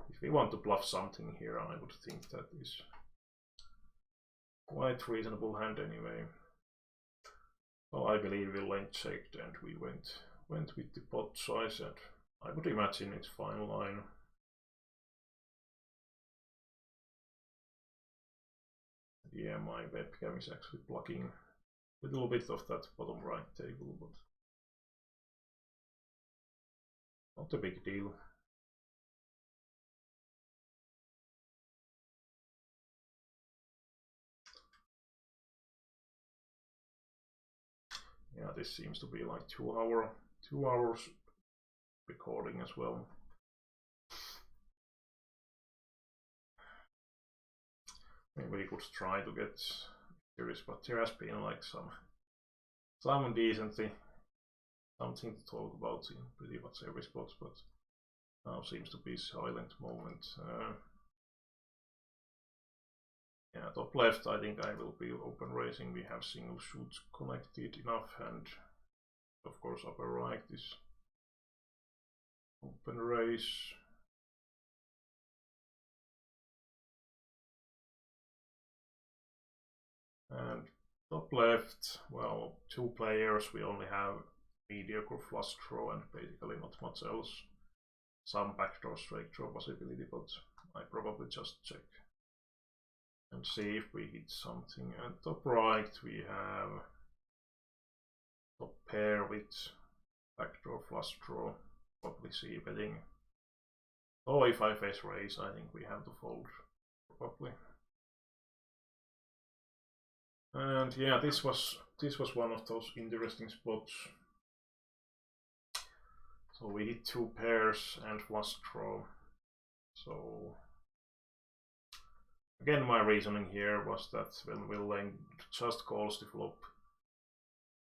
if we want to bluff something here, I would think that is quite reasonable hand anyway. So I believe we lane checked and we went with the pot size, and I would imagine it's fine line. Yeah, my webcam is actually blocking a little bit of that bottom right table, but not a big deal. Yeah, this seems to be like 2 hours recording as well. Maybe we could try to get serious, but there has been like some decently something to talk about in pretty much every spot, but now seems to be silent moment. Yeah, top left I think I will be open raising. We have single shoots connected enough, and of course upper right is open raise. And top left, well, 2 players, we only have mediocre flush draw and basically not much else. Some backdoor straight draw possibility, but I probably just check and see if we hit something. And top right we have top pair with backdoor flush draw, probably see betting. Oh, if I face raise, I think we have to fold, probably. And yeah, this was one of those interesting spots. So we hit 2 pairs and flush draw. So again, my reasoning here was that when Will Lane just calls the flop,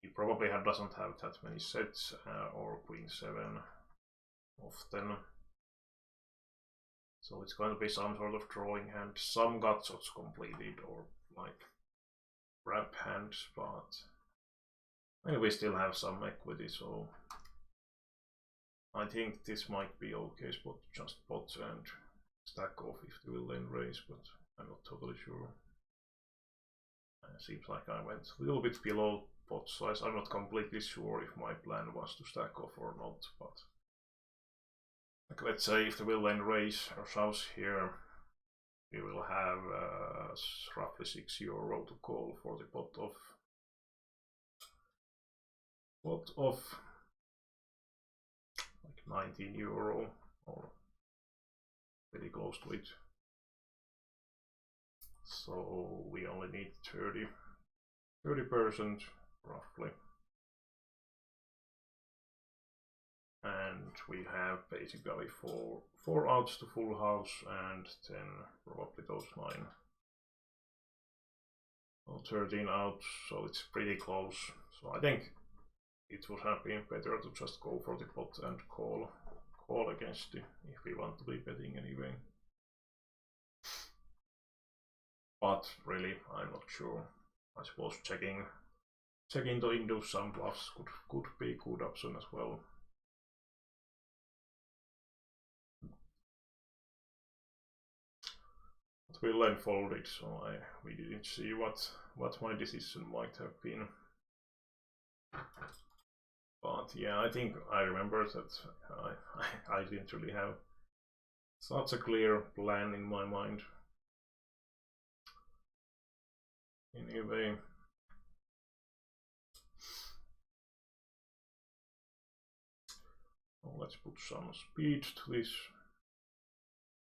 he probably doesn't have that many sets or queen 7 often. So it's going to be some sort of drawing hand, some gut shots completed or like wrap hands, but anyway, we still have some equity, so I think this might be okay spot to just pot and stack off if they will then raise, but I'm not totally sure. Seems like I went a little bit below pot size. I'm not completely sure if my plan was to stack off or not, but like, let's say if they will then raise or shove here, we will have roughly €6 to call for the pot of like €19 or pretty close to it. So we only need 30% roughly. And we have basically four outs to full house and then probably those 9 or 13 outs, so it's pretty close. So I think it would have been better to just go for the pot and call against it if we want to be betting anyway. But really, I'm not sure. I suppose checking to induce some bluffs could be a good option as well. But we then folded, so we didn't see what my decision might have been. But yeah, I think I remember that I didn't really have such a clear plan in my mind. Anyway, let's put some speed to this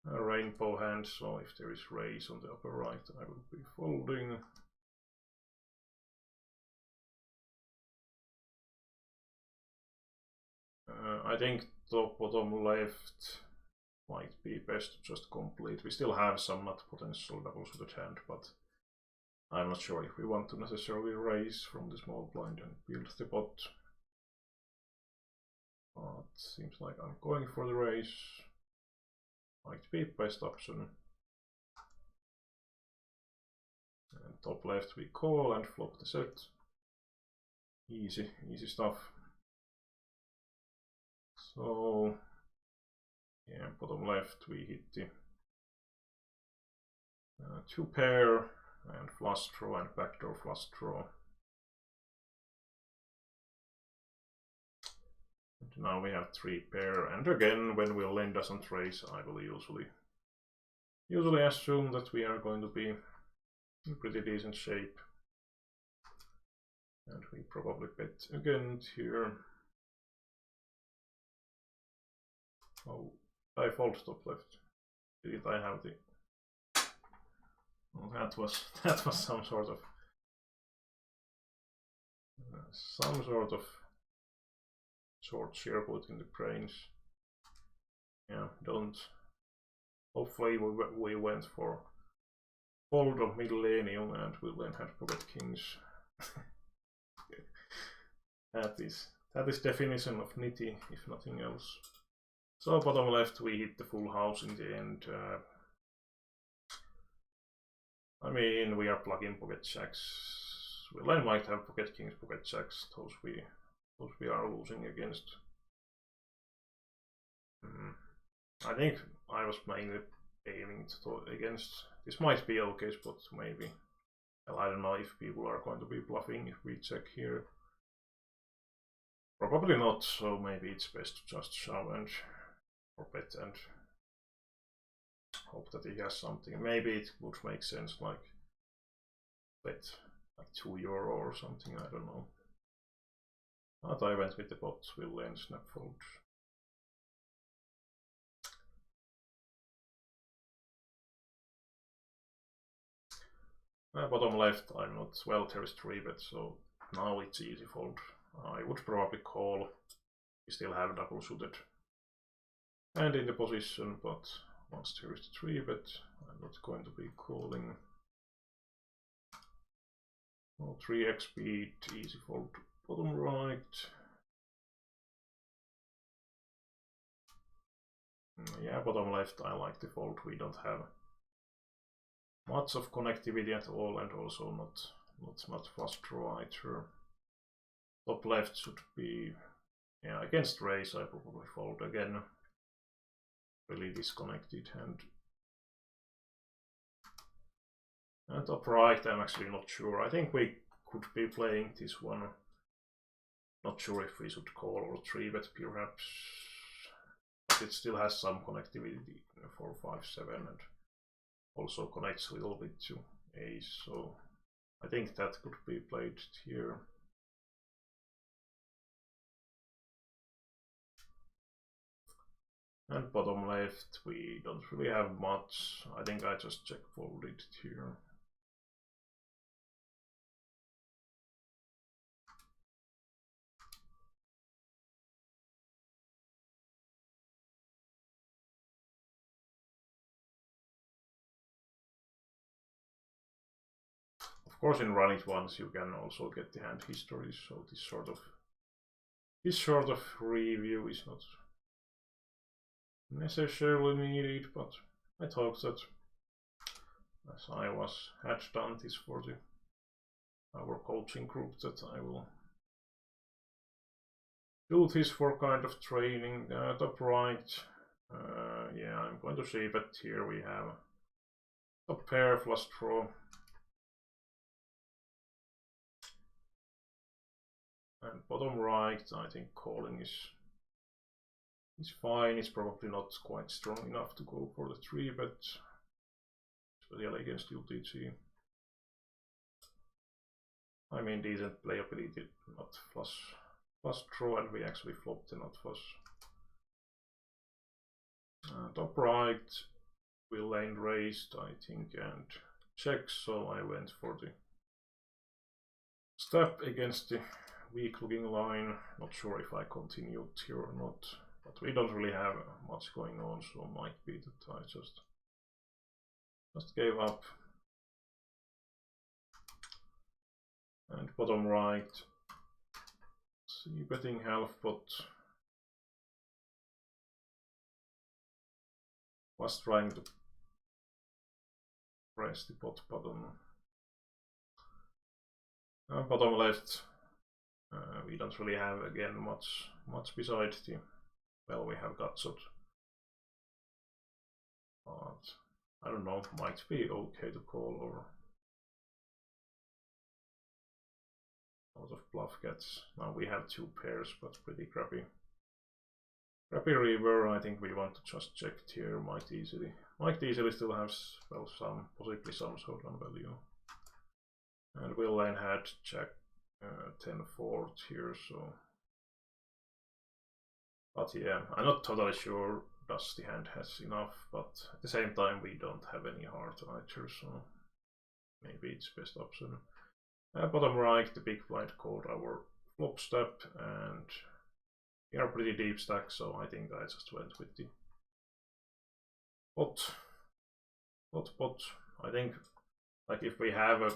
rainbow hand, so if there is raise on the upper right, I will be folding. I think top bottom left might be best to just complete. We still have some nut potential double suited hand, but I'm not sure if we want to necessarily raise from the small blind and build the pot. But seems like I'm going for the raise. Might be best option. And top left we call and flop the set. Easy stuff. So yeah, bottom left we hit the 2 pair and flush draw and backdoor flush draw. And now we have 3 pair, and again, when Villain doesn't raise, I will usually assume that we are going to be in pretty decent shape. And we probably bet again here. Oh, I fold top left. Did I have the... Well, that was some sort of short circuit in the brains. Yeah, don't. Hopefully we went for fold of millennium and we then had pocket kings. That is definition of nitty, if nothing else. So bottom left we hit the full house in the end. I mean, we are plugging pocket jacks. Well, I might have pocket kings, pocket jacks. Those we are losing against. I think I was mainly aiming to against. This might be okay spot, maybe. Well, I don't know if people are going to be bluffing if we check here. Probably not, so maybe it's best to just shove and or bet and hope that he has something. Maybe it would make sense, like bet like €2 or something, I don't know. But I went with the pot, will end snap fold. Bottom left, I'm not, well, there is 3 bet, so now it's easy fold. I would probably call. We still have double suited and in the position, but once there is 3 bet, I'm not going to be calling. Well, 3x beat, easy fold, bottom right. Yeah, bottom left, I like the fold. We don't have much of connectivity at all, and also not flush draw either. Top left should be, yeah, against raise I probably fold again. Really disconnected hand. And top right, I'm actually not sure. I think we could be playing this one. Not sure if we should call or 3-bet perhaps. But it still has some connectivity, 4, 5, 7, and also connects a little bit to ace. So I think that could be played here. And bottom left, we don't really have much. I think I just check folded here. Of course, in run it once you can also get the hand history, so this sort of review is not necessarily needed, but I thought that as I had done this for our coaching group, that I will do this for kind of training. Top right, yeah, I'm going to see, but here we have top pair flush draw. And bottom right, I think calling is fine. It's probably not quite strong enough to go for the 3-bet, especially against UTG. I mean, decent playability, not flush draw, and we actually flopped the not flush. Top right, we lane raised, I think, and check, so I went for the step against the weak looking line. Not sure if I continued here or not, but we don't really have much going on, so might be that I just gave up. And bottom right, see betting half pot. Was trying to press the pot button. Bottom left, we don't really have again much besides the, well, we have got shot, but I don't know, might be okay to call, or bluff gets. Now we have 2 pairs, but pretty crappy. Crappy river. I think we want to just check here. Might easily still have, well, possibly some showdown value. And we'll then had check 10-4 here, so. But yeah, I'm not totally sure does the hand has enough, but at the same time we don't have any heart either, so maybe it's best option. Bottom right, the big blind called our flop step, and we are pretty deep stack, so I think I just went with the pot. I think, like, if we have a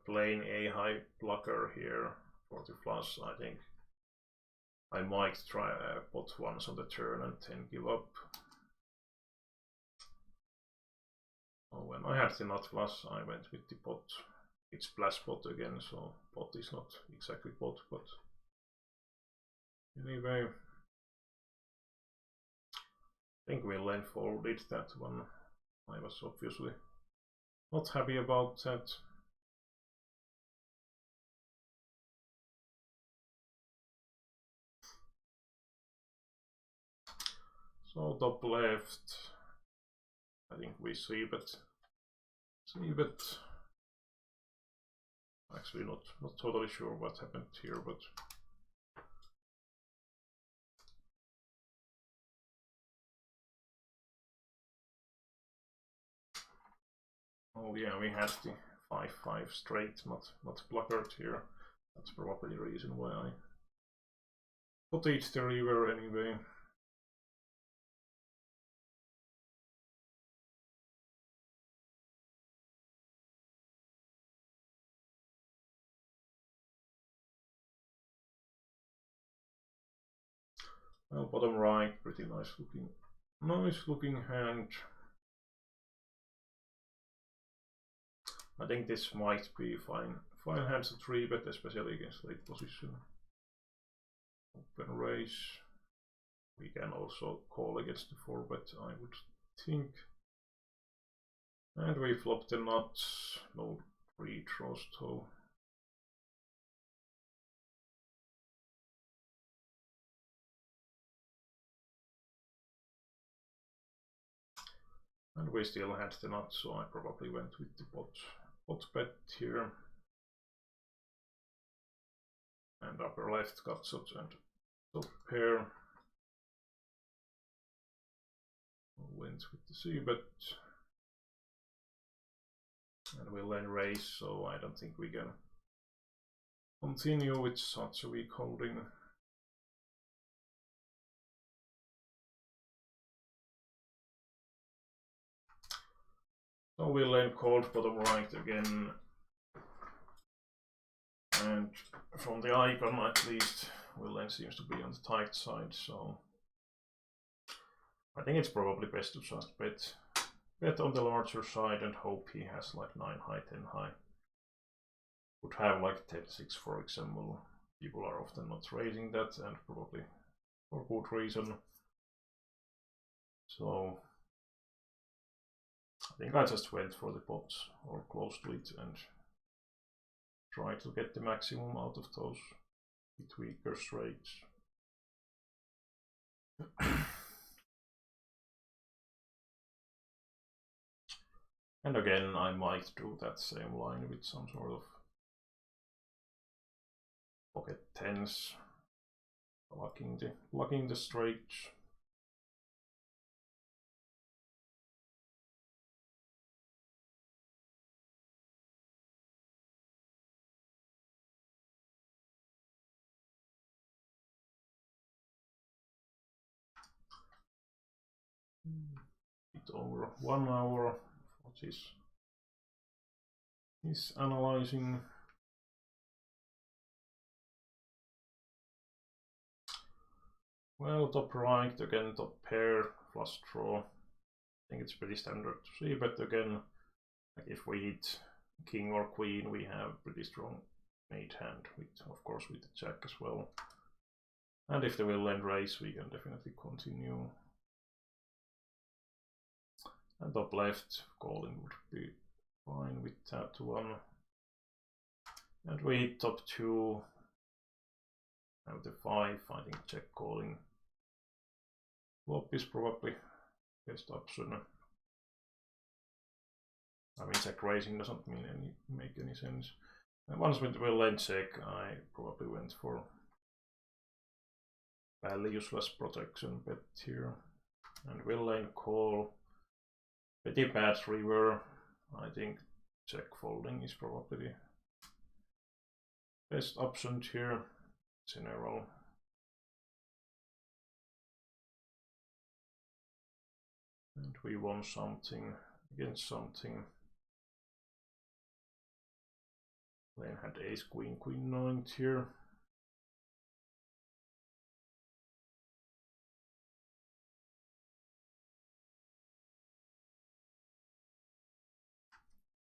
plain A high blocker here for the flush, I think I might try pot once on the turn and then give up. So when I had the nut flush, I went with the pot. It's splash pot again, so pot is not exactly pot, but anyway, I think we'll then folded that one. I was obviously not happy about that. So top left, I think we see bet. Actually not totally sure what happened here, but oh yeah, we had the 5-5 straight, not blockered here. That's probably the reason why I put it the river anyway. Well, bottom right, pretty nice looking hand. I think this might be fine hand to 3-bet, especially against late position. Open raise. We can also call against the 4-bet, I would think. And we flop the nuts, no pre-draws though. And we still had the nuts, so I probably went with the pot bet here. And upper left got such and top pair. Went with the c-bet. And we'll then raise, so I don't think we can continue with such a weak holding. So we'll then called bottom right again. And from the icon at least, Will then seems to be on the tight side, so I think it's probably best to just bet on the larger side and hope he has like 9 high, 10 high. Would have like 10-6 for example. People are often not raising that, and probably for good reason. So I think I just went for the pot or close to it and try to get the maximum out of those bit weaker straights. And again, I might do that same line with some sort of pocket tens, blocking the straights. Bit over 1 hour for this is analyzing. Well, top right again, top pair, flush draw. I think it's pretty standard to see, but again, like if we hit king or queen, we have pretty strong mate hand, with of course with the jack as well. And if they will end raise, we can definitely continue. And top left, calling would be fine with that one. And we hit top 2. Have the 5, I think check calling. Flop is probably best option. I mean, check raising doesn't make any sense. And once with the lane check, I probably went for value/protection bet here. And will lane call. Pretty bad river. I think check folding is probably the best option here. General. And we won something against something. Lane had ace, queen, queen, 9 here.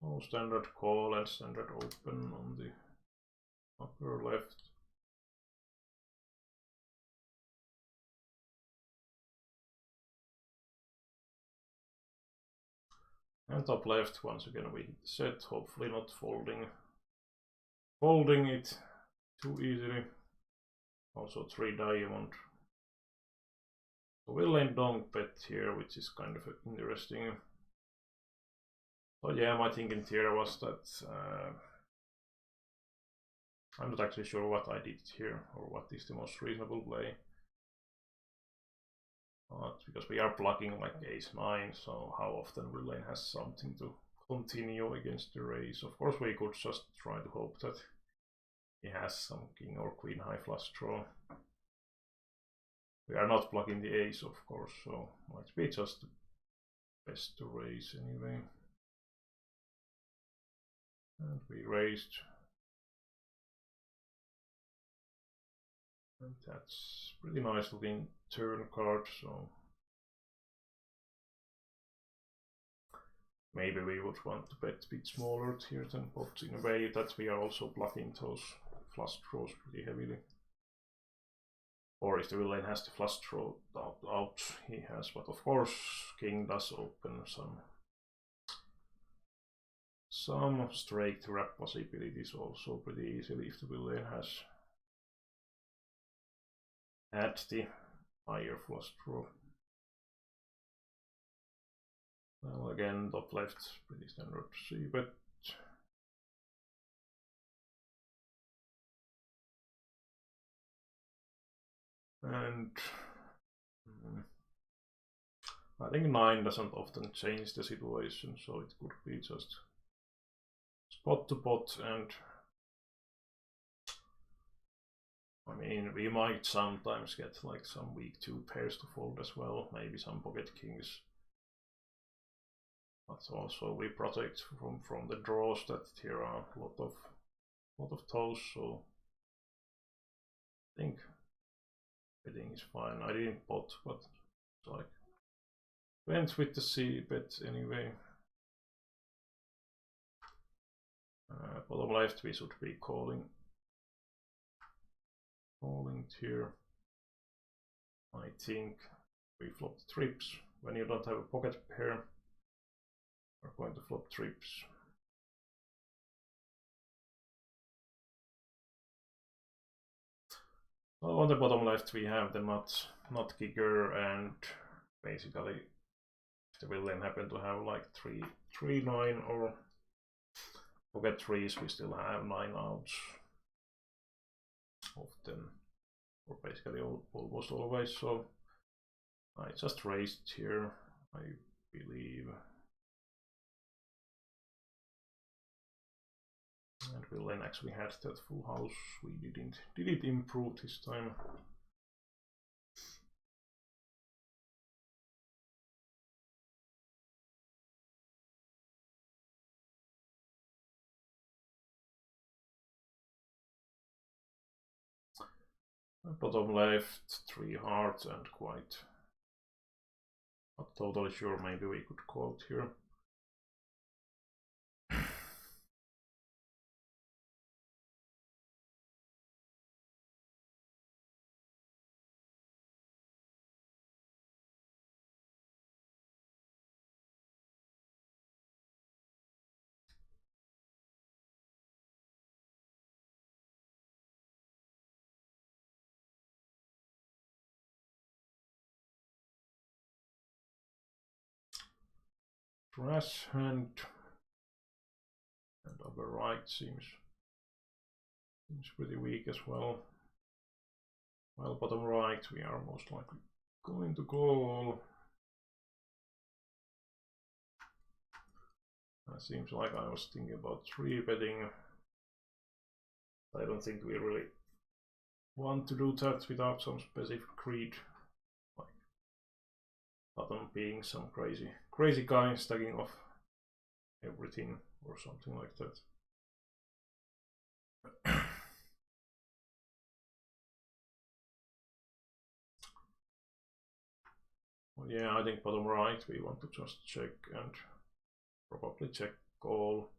Oh, standard call and standard open on the upper left. And top left, once again we hit the set, hopefully not folding it too easily. Also 3 diamond. So we'll lane donk bet here, which is kind of interesting. So yeah, my thinking here was that I'm not actually sure what I did here or what is the most reasonable play. But because we are blocking like ace 9, so how often will lane has something to continue against the raise? Of course we could just try to hope that he has some king or queen high flush draw. We are not blocking the ace, of course, so might be just the best to raise anyway. And we raised. And that's pretty nice looking turn card, so maybe we would want to bet a bit smaller here than pot in a way that we are also blocking those flush draws pretty heavily. Or if the villain has the flush draw out, he has, but of course king does open some straight trap possibilities also pretty easily if the villain has had the higher flush draw. Well, again, top left, pretty standard C bet. And I think 9 doesn't often change the situation, so it could be just spot to pot, and I mean, we might sometimes get like some weak 2 pairs to fold as well, maybe some pocket kings. But also we protect from the draws that here are a lot of toes, so I think betting is fine. I didn't pot, but like went with the C bet anyway. Bottom left we should be calling here. I think we flop the trips. When you don't have a pocket pair, we're going to flop trips. So on the bottom left we have the nut kicker, and basically if the villain happen to have like 3 9 or pocket 3s, we still have 9 outs often, or basically almost always. So I just raised here, I believe. And villain actually had that full house. We didn't improve this time. Bottom left, 3 hearts and quite not totally sure, maybe we could call it here. trash hand, and upper right seems pretty weak as well. Well, bottom right we are most likely going to call. It seems like I was thinking about 3-betting. I don't think we really want to do that without some specific greed, like bottom being some crazy guy stacking off everything or something like that. Well, yeah, I think bottom right we want to just check and probably check call.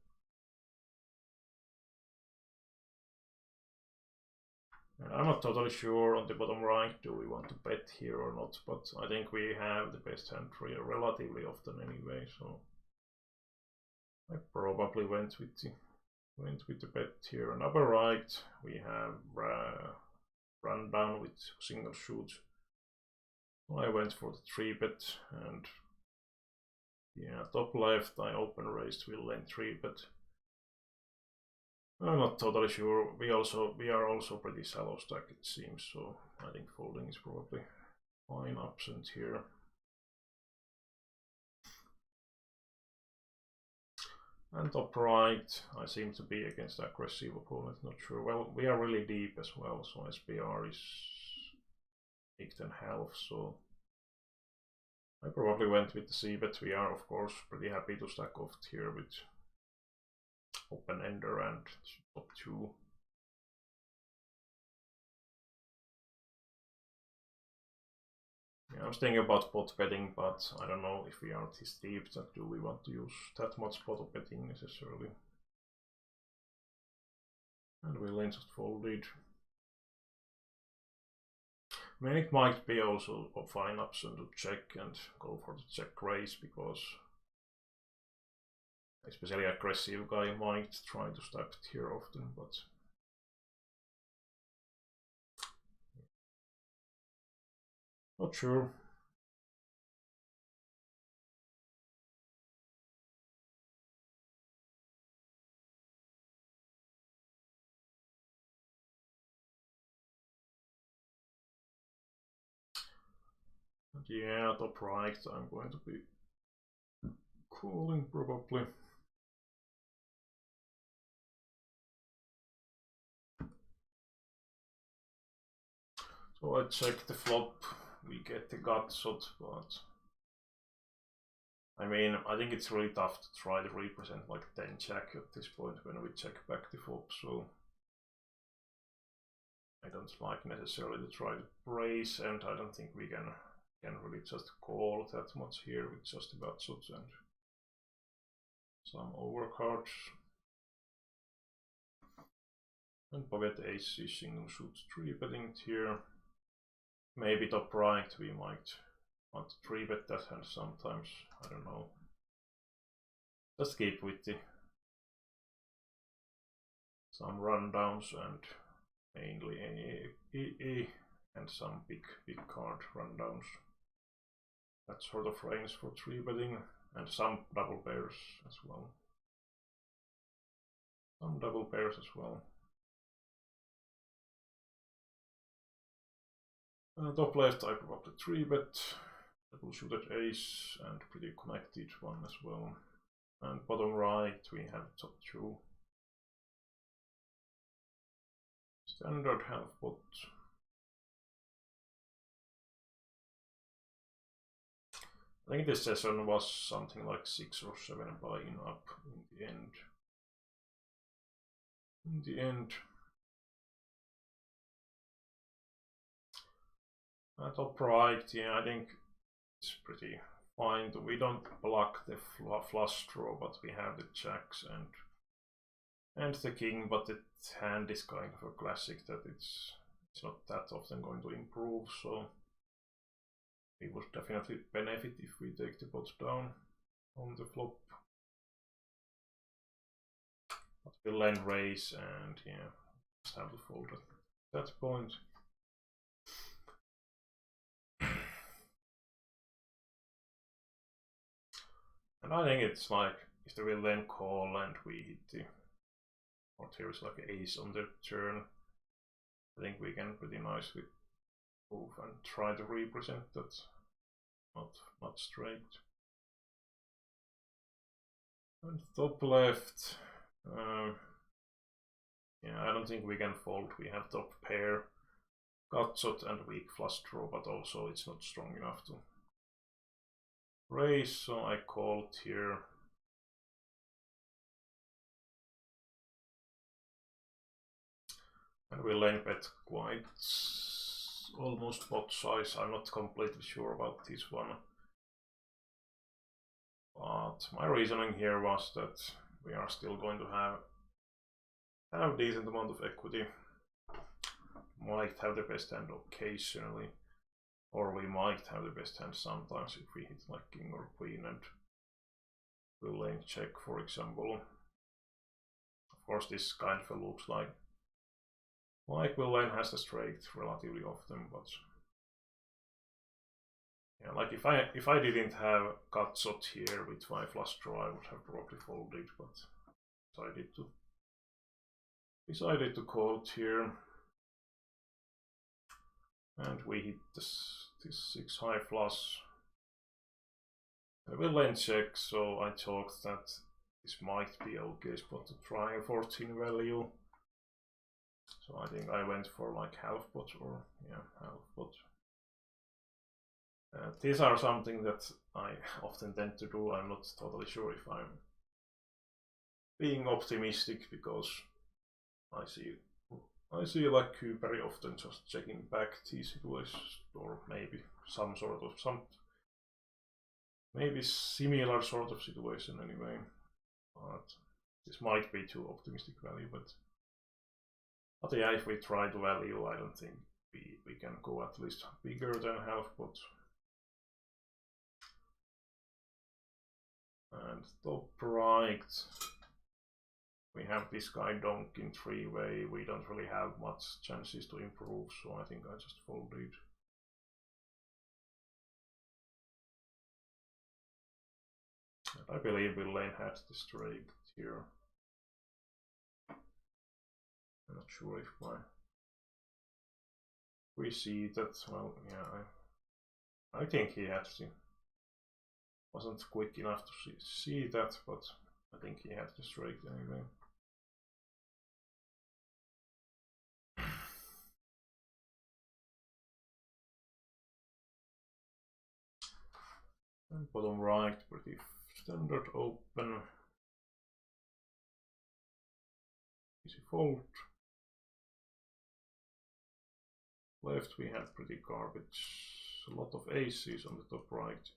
And I'm not totally sure on the bottom right, do we want to bet here or not, but I think we have the best hand relatively often anyway, so I probably went with the bet here. And upper right we have run down with single shoot. So I went for the 3-bet, and yeah, top left I open raised will lane 3-bet. I'm not totally sure. We are also pretty shallow stack it seems, so I think folding is probably fine absent here. And top right, I seem to be against aggressive opponent, not sure. Well, we are really deep as well, so SPR is 8.5, so I probably went with the C-bet. We are of course pretty happy to stack off here with open ender and top 2. Yeah, I was thinking about pot betting, but I don't know if we are this deep that do we want to use that much pot betting necessarily. And we lane just folded. I mean, it might be also a fine option to check and go for the check raise, because especially aggressive guy might try to stack it here often, but not sure. And yeah, top right I'm going to be calling probably. So I check the flop, we get the gut shot, but I mean, I think it's really tough to try to represent like 10 jack at this point when we check back the flop, so I don't like necessarily to try to raise, and I don't think we can really just call that much here with just the gut shots and some overcards. And pocket ace is single shoot 3-betting it here. Maybe top right we might want to 3-bet that hand sometimes, I don't know. Just keep with the some rundowns and mainly A and some big card rundowns. That sort of range for 3-betting, and some double pairs as well. Some double pairs as well. Top left I probably 3-bet, double shooted ace and pretty connected one as well. And bottom right we have top 2. Standard half pot. I think this session was something like 6 or 7 buy-in up in the end. Top right, yeah, I think it's pretty fine. We don't block the flush draw, but we have the jacks and the king, but the hand is kind of a classic that it's not that often going to improve, so we would definitely benefit if we take the pot down on the flop. But we'll lane raise and yeah, just have to fold at that point. And I think it's like, if they will then call and we hit the, what here is like ace on the turn, I think we can pretty nicely move and try to represent that, not straight. And top left, yeah, I don't think we can fold. We have top pair, gut shot and weak flush draw, but also it's not strong enough to raise, so I called here. And we lane bet quite almost pot size. I'm not completely sure about this one. But my reasoning here was that we are still going to have decent amount of equity. Might have the best hand occasionally, or we might have the best hand sometimes if we hit like king or queen and we'll lane check, for example. Of course, this kind of looks like we'll lane has the straight relatively often, but yeah, like if I didn't have gut shot here with my flush draw, I would have probably folded, but decided to call it here. And we hit this 6 high flush. I will lane check, so I thought that this might be okay spot to try a 14 value. So I think I went for like half pot, or yeah, half pot. These are something that I often tend to do. I'm not totally sure if I'm being optimistic, because I see like Q very often just checking back these situations, or maybe maybe similar sort of situation anyway. But this might be too optimistic value, but yeah, if we try to value, I don't think we can go at least bigger than half pot. And top right, we have this guy donk in 3-way. We don't really have much chances to improve, so I think I just folded. And I believe we lane had the straight here. I'm not sure if we see that. Well, yeah, I think he had to. Wasn't quick enough to see that, but I think he had the straight anyway. And bottom right, pretty standard open. Easy fold. Left we had pretty garbage. A lot of aces on the top right.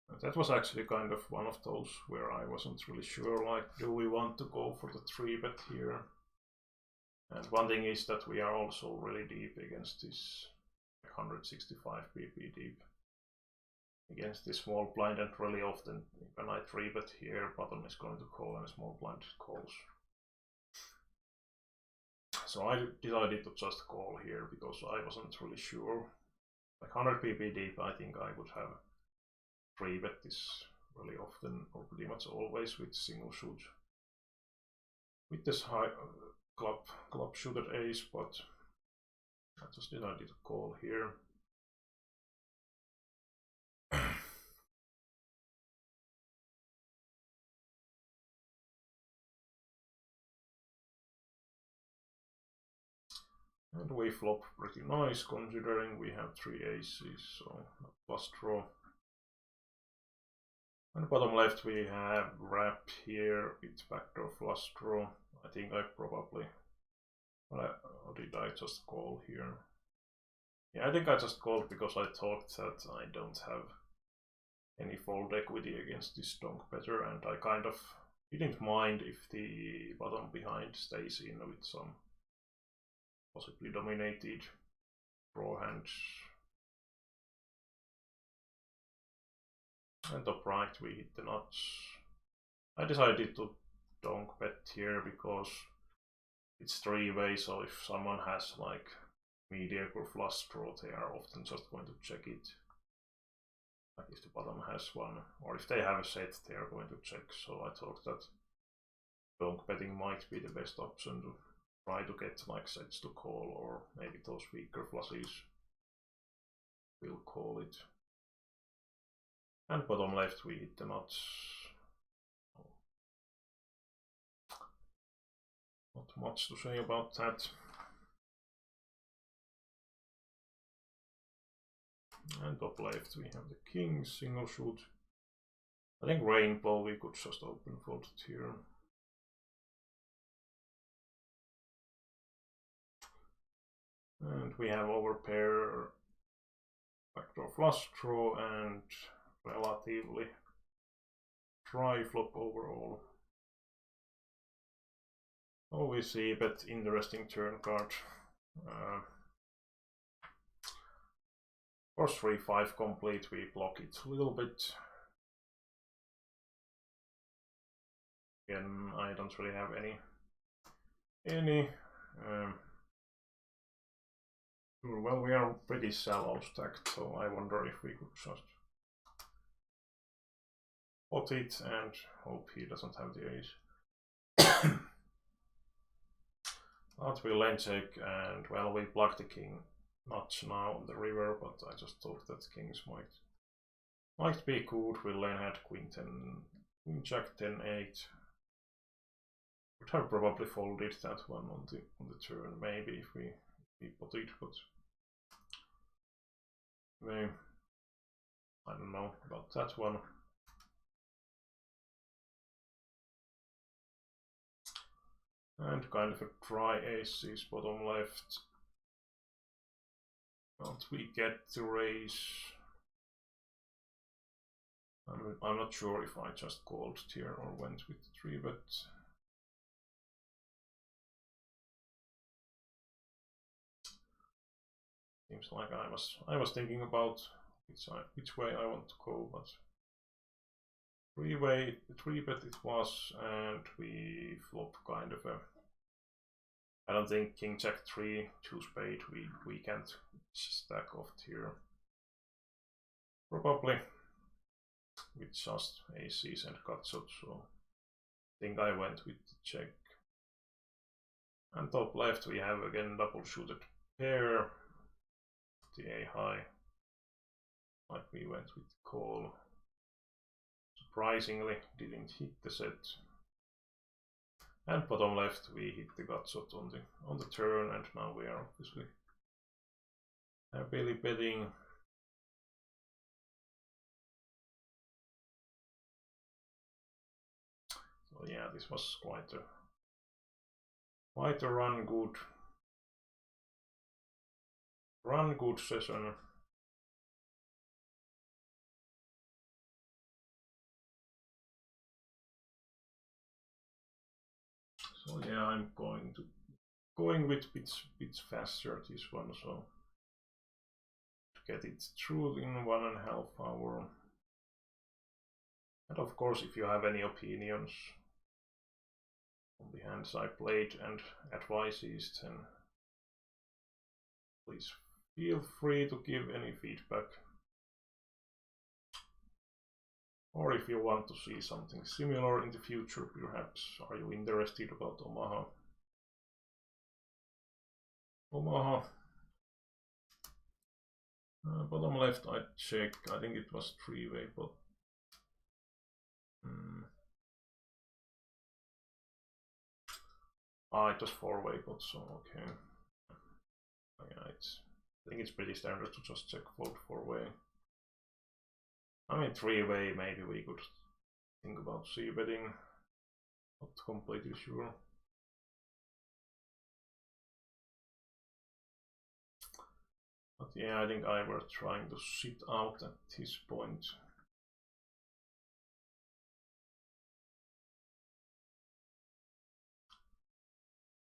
And that was actually kind of one of those where I wasn't really sure, like, do we want to go for the 3-bet here? And one thing is that we are also really deep against this 165 pp deep against this small blind, and really often when I 3-bet here, bottom is going to call and small blind calls. So I decided to just call here because I wasn't really sure. Like 100 pp deep, I think I would have 3-bet this really often, or pretty much always, with single shoot. With this high club shooter ace, but I just decided to call here. And we flop pretty nice, considering we have 3 aces, so plus draw. And bottom left we have wrap here with backdoor flush draw. I think I probably, or did I just call here? Yeah, I think I just called because I thought that I don't have any fold equity against this donk better, and I kind of didn't mind if the bottom behind stays in with some possibly dominated draw hands. And top right we hit the nuts. I decided to donk bet here because it's 3-way, so if someone has like mediocre flush draw, they are often just going to check it. Like if the bottom has one, or if they have a set, they are going to check. So I thought that donk betting might be the best option to try to get like sets to call, or maybe those weaker flushes will call it. And bottom left we hit the nuts. Not much to say about that. And top left we have the king, single shoot. I think rainbow we could just open fold it here. And we have overpair, backdoor flush draw, and relatively dry flop overall. Oh, we see, but interesting turn card. For 3-5 complete, we block it a little bit. Again, I don't really have any. Well, we are pretty shallow stacked, so I wonder if we could just pot it and hope he doesn't have the ace. But we lane check, and well, we block the king. Not now on the river, but I just thought that kings might be good. We lane had queen 10, queen jack 10, 8. Would have probably folded that one on the turn, maybe if we put it, but maybe, I don't know about that one. And kind of a dry aces bottom left. Don't we get to raise? I'm not sure if I just called here or went with the 3-bet. Seems like I was thinking about which way I want to go, but 3-bet it was, and we flop kind of a. I don't think king jack 3 2 spade we can't stack off here. Probably with just aces and gutshots, so I think I went with the check. And top left we have again double shooted pair. The A high, like we went with the call. Surprisingly didn't hit the set. And bottom left we hit the gutshot on the turn, and now we are obviously happily betting. So yeah, this was quite a run good session. So yeah, I'm going with bits faster this one, so to get it through in 1.5 hours. And of course, if you have any opinions on the hands I played and advices, then please feel free to give any feedback. Or if you want to see something similar in the future, perhaps. Are you interested about Omaha? Bottom left I check, I think it was 3-way, but it was 4-way, but so okay. Yeah, I think it's pretty standard to just check fold 4-way. I mean 3-way, maybe we could think about c-betting. Not completely sure. But yeah, I think I was trying to sit out at this point.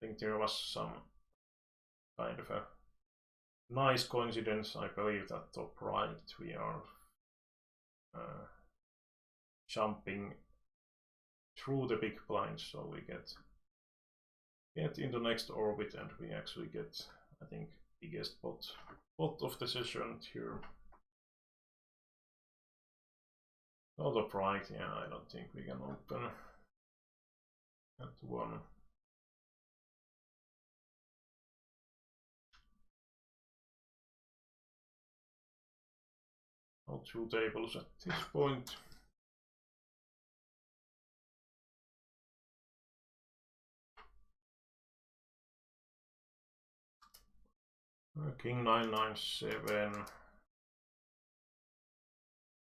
I think there was some kind of a nice coincidence. I believe that top right we are jumping through the big blinds, so we get into next orbit, and we actually get, I think, biggest pot of the session here. Not a bright, yeah, I don't think we can open that one. No two tables at this point. King 997. I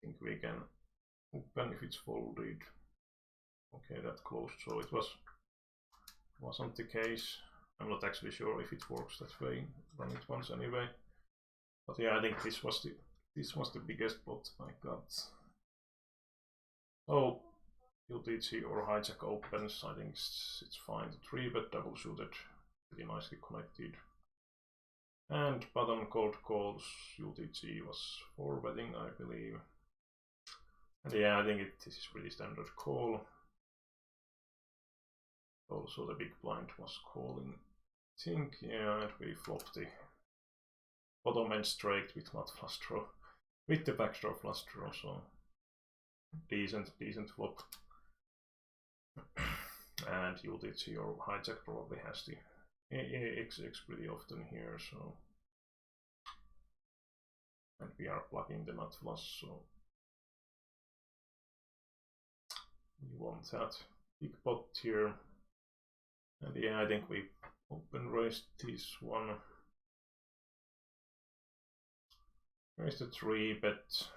think we can open if it's folded. Okay, that closed, so it wasn't the case. I'm not actually sure if it works that way. Run it once anyway. But yeah, I think this was the biggest pot I got. Oh, UTG or hijack opens. I think it's fine. 3-bet double suited, pretty nicely connected. And button cold calls. UTG was 4-betting, I believe. And yeah, I think this is pretty standard call. Also, the big blind was calling. I think, yeah, and we flopped the bottom end straight with not flush draw, with the backdoor flush draw, so decent flop. And UTG or hijack probably has the XX pretty often here, so. And we are plugging the nut flush, so we want that big pot here. And yeah, I think we open raised this one. Raised a 3-bet.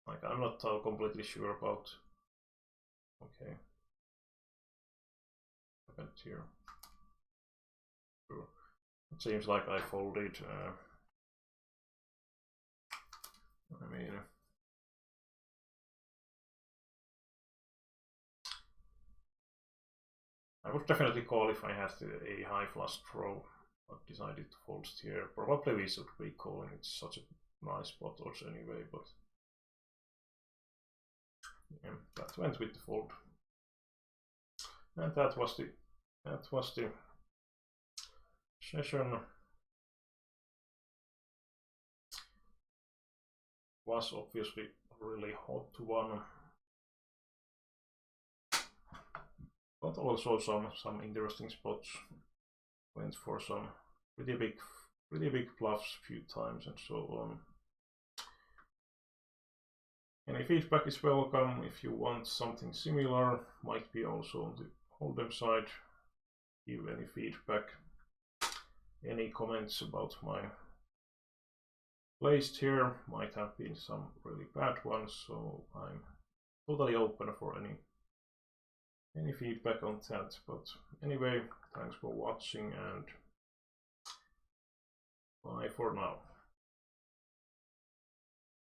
Like, I'm not completely sure about. Okay. Happened here. Sure. It seems like I folded. I mean. I would definitely call if I had a high flush draw, but decided to fold here. Probably we should be calling. It's such a nice spot odds anyway, but yeah, that went with the fold. And that was the session. Was obviously a really hot one, but also some interesting spots. Went for some pretty big bluffs a few times and so on. Any feedback is welcome. If you want something similar, might be also on the hold'em side. Give any feedback, any comments about my placed here. Might have been some really bad ones, so I'm totally open for any feedback on that. But anyway, thanks for watching and bye for now.